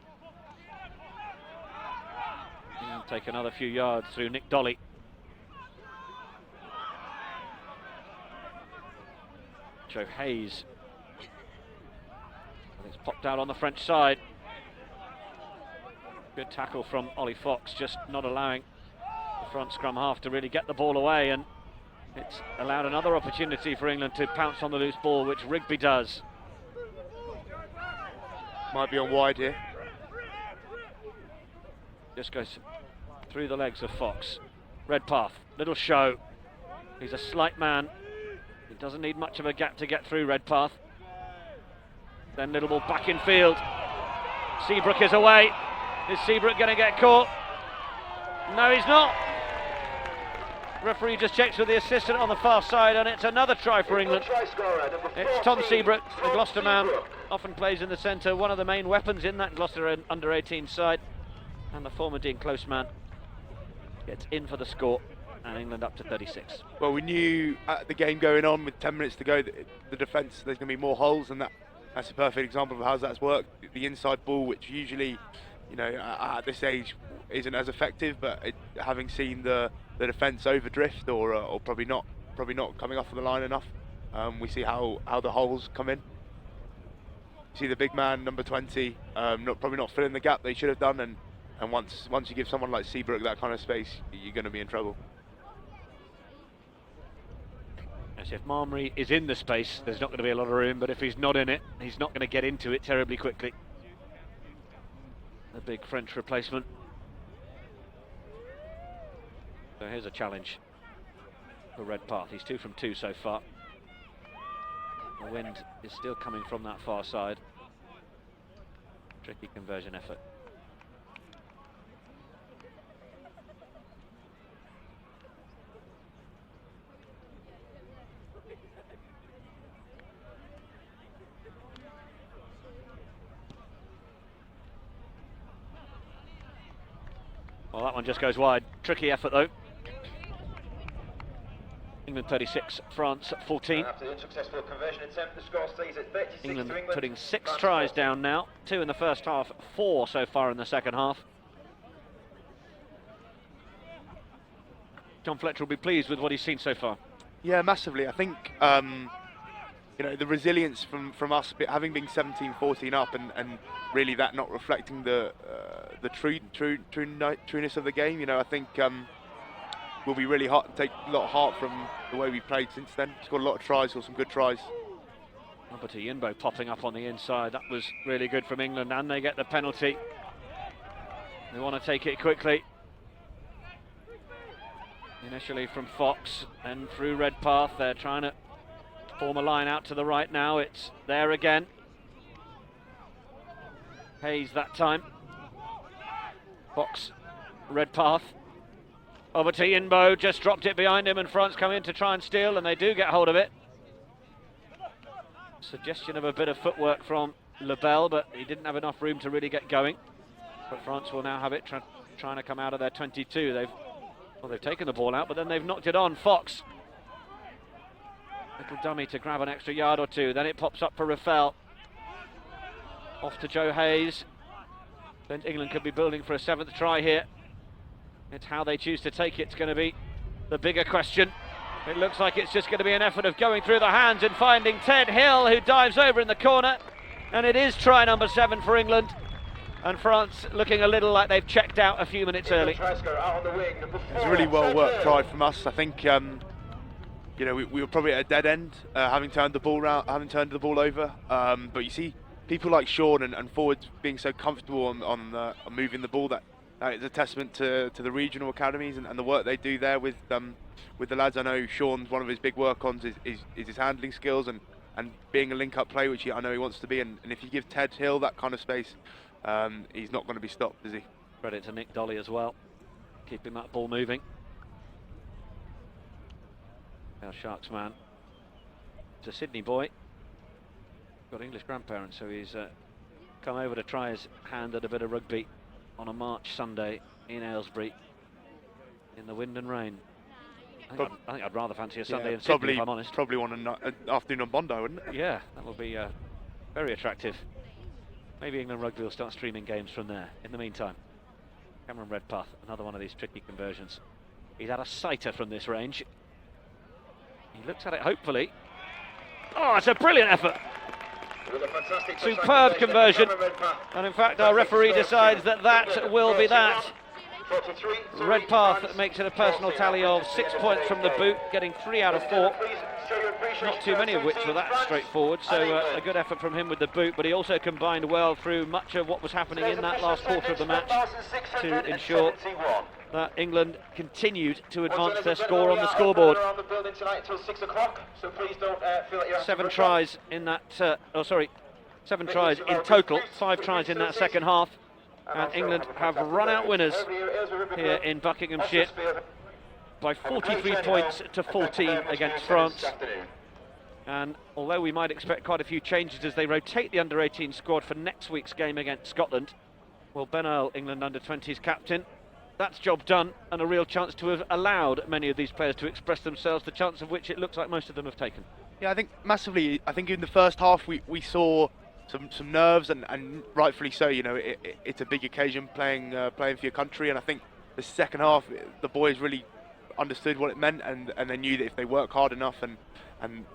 take another few yards through Nick Dolly. Joe Hayes. And it's popped out on the French side. Good tackle from Ollie Fox, just not allowing the front scrum half to really get the ball away, and it's allowed another opportunity for England to pounce on the loose ball, which Rigby does. Might be on wide here. Just goes through the legs of Fox. Redpath, little show. He's a slight man. He doesn't need much of a gap to get through Redpath. Then little ball back in field. Seabrook is away. Is Seabrook going to get caught? No, he's not. Referee just checks with the assistant on the far side, and it's another try for England. It's Tom Seabrook, the Gloucester man, often plays in the centre, one of the main weapons in that Gloucester under-18 side, and the former Dean Close man gets in for the score, and England up to 36. Well, we knew at the game going on with 10 minutes to go that the defence, there's going to be more holes, and that's a perfect example of how that's worked. The inside ball, which usually, you know, at this age isn't as effective, but having seen the defence overdrift or probably not coming off of the line enough, we see how the holes come in. You see the big man, number 20, probably not filling the gap they should have done, and once you give someone like Seabrook that kind of space, you're going to be in trouble. As if Marmry is in the space, there's not going to be a lot of room, but if he's not in it, he's not going to get into it terribly quickly. The big French replacement. So here's a challenge for Redpath. He's 2 from 2 so far. The wind is still coming from that far side. Tricky conversion effort. Well, that one just goes wide. Tricky effort though. England 36, France 14. After the unsuccessful conversion attempt, the score stays at 36 England to England. putting 6 France tries 14. down now. 2 in the first half, 4 so far in the second half. John Fletcher will be pleased with what he's seen so far. Yeah, massively. I think you know, the resilience from us having been 17-14 up and really that not reflecting the trueness of the game. You know, I think will be really hard, take a lot of heart from the way we played since then. Scored a lot of tries, or some good tries. Robert Yinbo popping up on the inside. That was really good from England, and they get the penalty. They want to take it quickly. Initially from Fox and through Redpath. They're trying to form a line out to the right now. It's there again. Hayes that time. Fox, Redpath. Over to Yinbo, just dropped it behind him, and France come in to try and steal, and they do get hold of it. Suggestion of a bit of footwork from Lebel, but he didn't have enough room to really get going. But France will now have it, trying to come out of their 22. They've taken the ball out, but then they've knocked it on. Fox. Little dummy to grab an extra yard or two. Then it pops up for Rafael. Off to Joe Hayes. Then England could be building for a 7th try here. It's how they choose to take it's going to be the bigger question. It looks like it's just going to be an effort of going through the hands and finding Ted Hill, who dives over in the corner. And it is try number 7 for England. And France looking a little like they've checked out a few minutes early. It's a really well worked try from us. I think you know, we were probably at a dead end, having turned the ball over. But you see people like Sean and forwards being so comfortable on moving the ball. That is a testament to the regional academies and the work they do there with the lads. I know Sean's one of his big work-ons is his handling skills and being a link-up play, which I know he wants to be. And if you give Ted Hill that kind of space, he's not going to be stopped, is he? Credit to Nick Dolly as well, keeping that ball moving. Our Sharks man, it's a Sydney boy, got English grandparents, so he's come over to try his hand at a bit of rugby on a March Sunday in Aylesbury in the wind and rain. I think I'd rather fancy a Sunday in Sydney, if I'm honest. Probably want an afternoon on Bondi, wouldn't it? Yeah, that would be very attractive. Maybe England Rugby will start streaming games from there. In the meantime, Cameron Redpath, another one of these tricky conversions. He's had a sighter from this range. He looks at it hopefully. Oh, it's a brilliant effort. Superb conversion. And in fact, our referee decides that will be that. Redpath makes it a personal tally of 6 points from the boot, getting 3 out of 4. Not too many of which were that straightforward, so a good effort from him with the boot, but he also combined well through much of what was happening in that last quarter of the match to ensure that England continued to advance their score on the scoreboard. 7 tries in that, 7 tries in total, 5 tries in that second half, and England have run out winners here in Buckinghamshire by 43 points to 14 against France. And although we might expect quite a few changes as they rotate the under-18 squad for next week's game against Scotland, well, Ben Earl, England under-20s captain, that's job done, and a real chance to have allowed many of these players to express themselves, the chance of which it looks like most of them have taken. Yeah, I think massively. I think in the first half we saw some nerves, and rightfully so. You know, it's a big occasion playing for your country, and I think the second half the boys really understood what it meant, and they knew that if they work hard enough and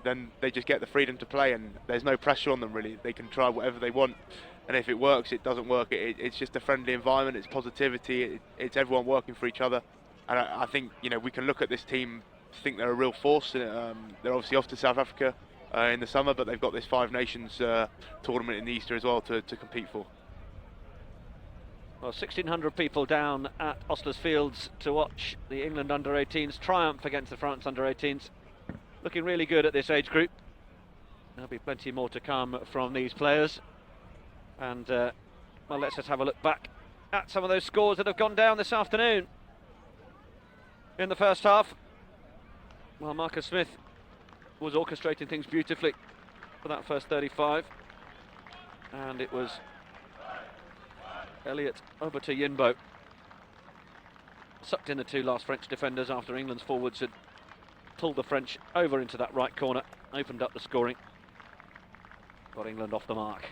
then they just get the freedom to play, and there's no pressure on them really. They can try whatever they want, and if it works, it doesn't work. It's just a friendly environment. It's positivity. It's everyone working for each other, and I think, you know, we can look at this team, think they're a real force. They're obviously off to South Africa in the summer, but they've got this Five Nations tournament in the Easter as well to compete for. Well, 1,600 people down at Ostlers Fields to watch the England under-18s triumph against the France under-18s. Looking really good at this age group. There'll be plenty more to come from these players. And, well, let's just have a look back at some of those scores that have gone down this afternoon. In the first half, well, Marcus Smith was orchestrating things beautifully for that first 35. And it was Elliot Obata-Yinbo sucked in the 2 last French defenders after England's forwards had pulled the French over into that right corner, opened up the scoring, got England off the mark.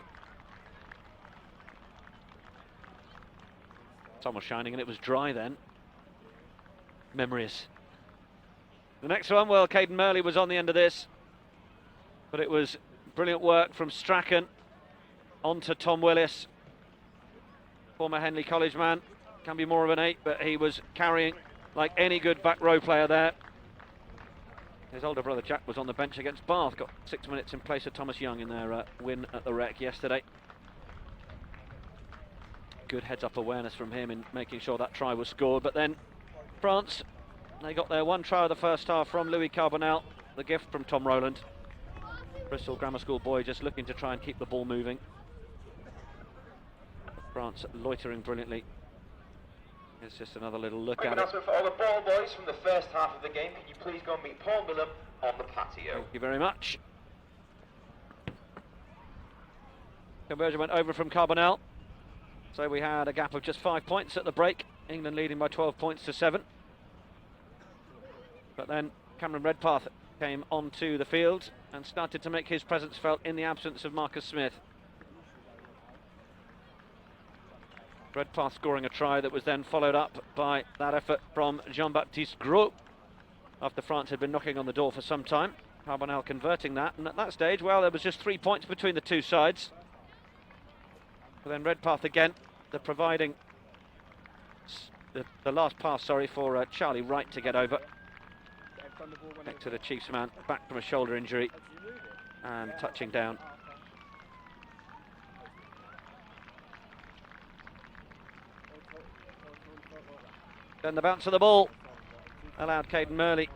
Sun was shining and it was dry then. Memories. The next one, well, Caden Murley was on the end of this, but it was brilliant work from Strachan onto Tom Willis. Former Henley College man, can be more of an 8, but he was carrying like any good back row player there. His older brother Jack was on the bench against Bath, got 6 minutes in place of Thomas Young in their win at the Rec yesterday. Good heads-up awareness from him in making sure that try was scored. But then France, they got their 1 try of the first half from Louis Carbonell, the gift from Tom Rowland. Bristol Grammar School boy just looking to try and keep the ball moving. France loitering brilliantly. It's just another little look at it. Announcement for all the ball boys from the first half of the game. Can you please go and meet Paul Millam on the patio? Thank you very much. Conversion went over from Carbonell. So we had a gap of just 5 points at the break. England leading by 12 points to 7. But then Cameron Redpath came onto the field and started to make his presence felt in the absence of Marcus Smith. Redpath scoring a try that was then followed up by that effort from Jean-Baptiste Gros after France had been knocking on the door for some time. Carbonell converting that, and at that stage, well, there was just 3 points between the two sides. But then Redpath again, providing the last pass, sorry, for Charlie Wright to get over. next to the Chiefs man, back from a shoulder injury and touching down. Then the bounce of the ball allowed Caden Murley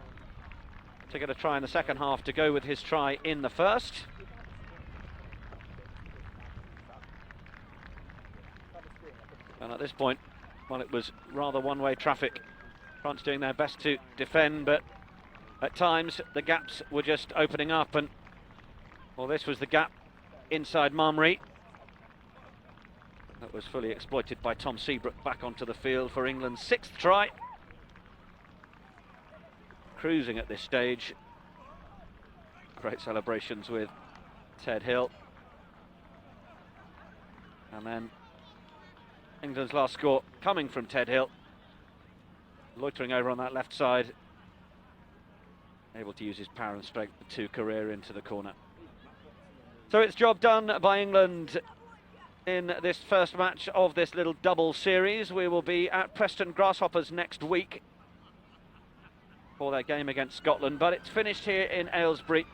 to get a try in the second half to go with his try in the first. And at this point, well, it was rather one-way traffic. France doing their best to defend, but at times the gaps were just opening up, and well, this was the gap inside Marmry. That was fully exploited by Tom Seabrook, back onto the field for England's 6th try. Cruising at this stage. Great celebrations with Ted Hill. And then England's last score coming from Ted Hill. Loitering over on that left side. Able to use his power and strength to career into the corner. So it's job done by England in this first match of this little double series. We will be at Preston Grasshoppers next week for their game against Scotland, but it's finished here in Aylesbury.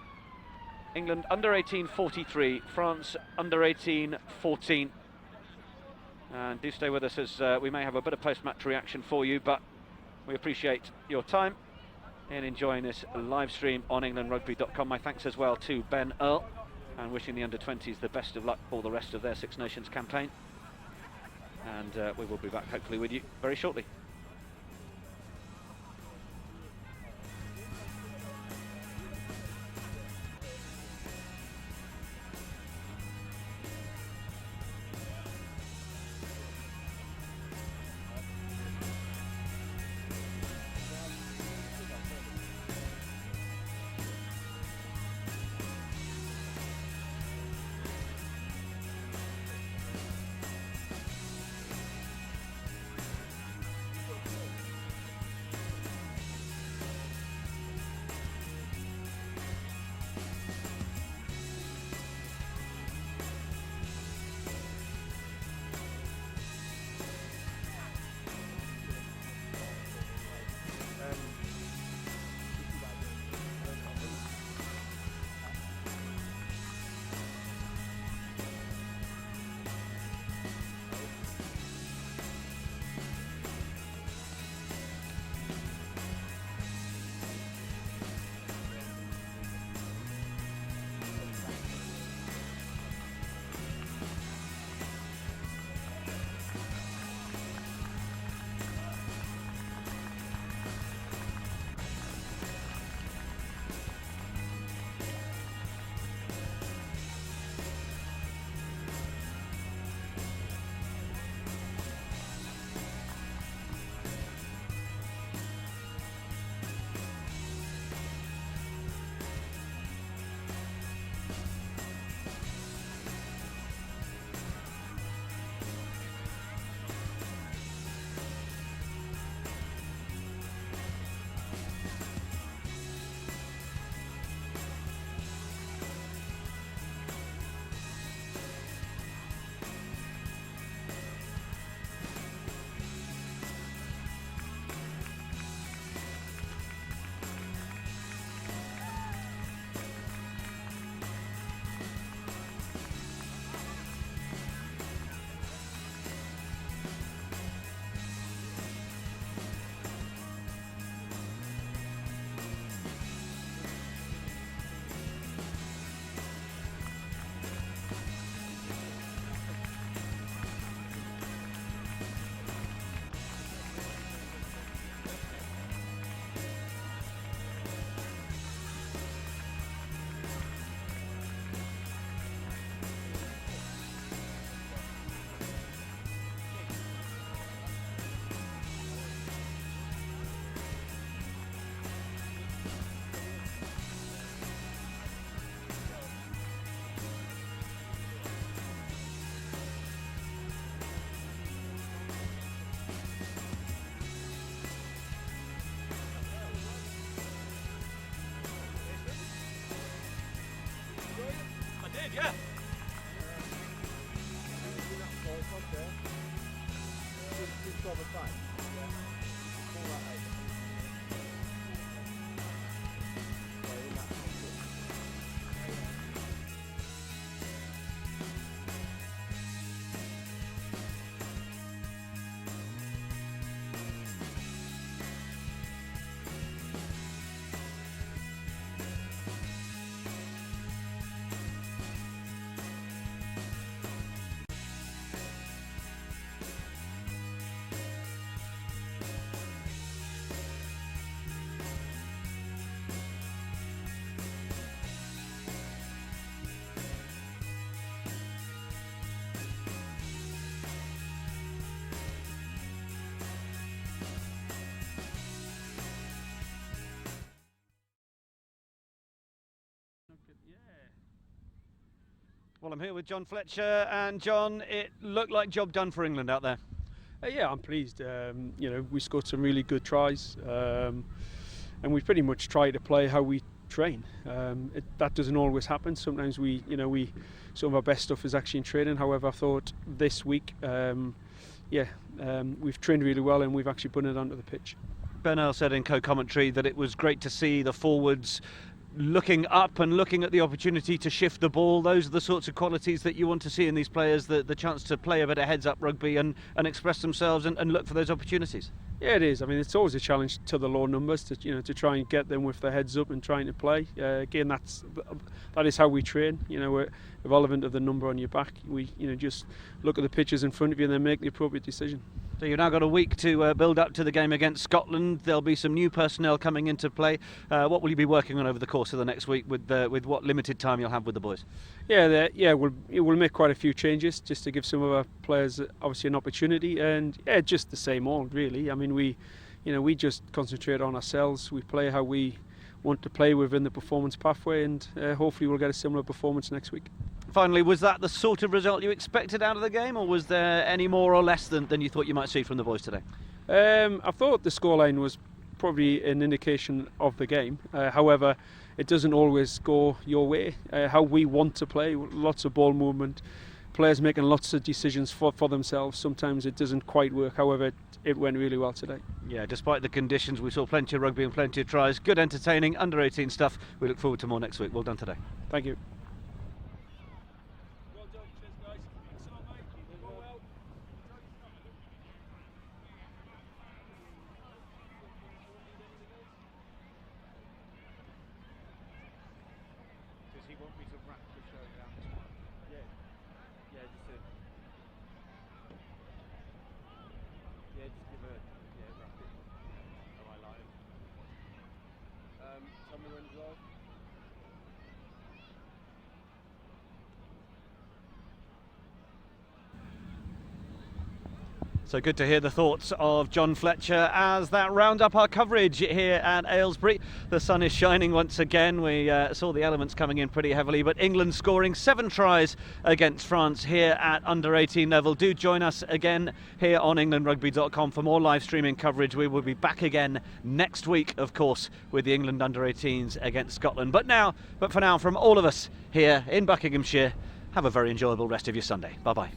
England under 18 43, France under 18 14. And do stay with us, as we may have a bit of post-match reaction for you, but we appreciate your time in enjoying this live stream on englandrugby.com. My thanks as well to Ben Earl, and wishing the under-20s the best of luck for the rest of their Six Nations campaign. And we will be back hopefully with you very shortly. Yeah. Well, I'm here with John Fletcher, and John, it looked like job done for England out there. Yeah, I'm pleased. We scored some really good tries, and we pretty much try to play how we train. That doesn't always happen. Sometimes some of our best stuff is actually in training. However, I thought this week, we've trained really well and we've actually put it onto the pitch. Ben Earl said in co-commentary that it was great to see the forwards looking up and looking at the opportunity to shift the ball. Those are the sorts of qualities that you want to see in these players, the chance to play a bit of heads-up rugby and express themselves and look for those opportunities. Yeah, it is. I mean, it's always a challenge to the low numbers to try and get them with their heads up and trying to play. Again, that is how we train. We're irrelevant of the number on your back. We just look at the pictures in front of you and then make the appropriate decision. So you've now got a week to build up to the game against Scotland. There'll be some new personnel coming into play. What will you be working on over the course of the next week with what limited time you'll have with the boys? We'll make quite a few changes just to give some of our players obviously an opportunity, and just the same old really. I mean, we just concentrate on ourselves. We play how we want to play within the performance pathway, and hopefully we'll get a similar performance next week. Finally, was that the sort of result you expected out of the game, or was there any more or less than you thought you might see from the boys today? I thought the scoreline was probably an indication of the game. However, it doesn't always go your way. How we want to play, lots of ball movement, players making lots of decisions for themselves. Sometimes it doesn't quite work. However, it went really well today. Yeah, despite the conditions, we saw plenty of rugby and plenty of tries. Good entertaining, under-18 stuff. We look forward to more next week. Well done today. Thank you. Does he want me to wrap the show down this one? Yeah, just give wrap it. How I like it. Tell me when to go. So good to hear the thoughts of John Fletcher as that round up our coverage here at Aylesbury. The sun is shining once again. We saw the elements coming in pretty heavily, but England scoring 7 tries against France here at under-18 level. Do join us again here on englandrugby.com for more live streaming coverage. We will be back again next week, of course, with the England under-18s against Scotland. But for now, from all of us here in Buckinghamshire, have a very enjoyable rest of your Sunday. Bye-bye.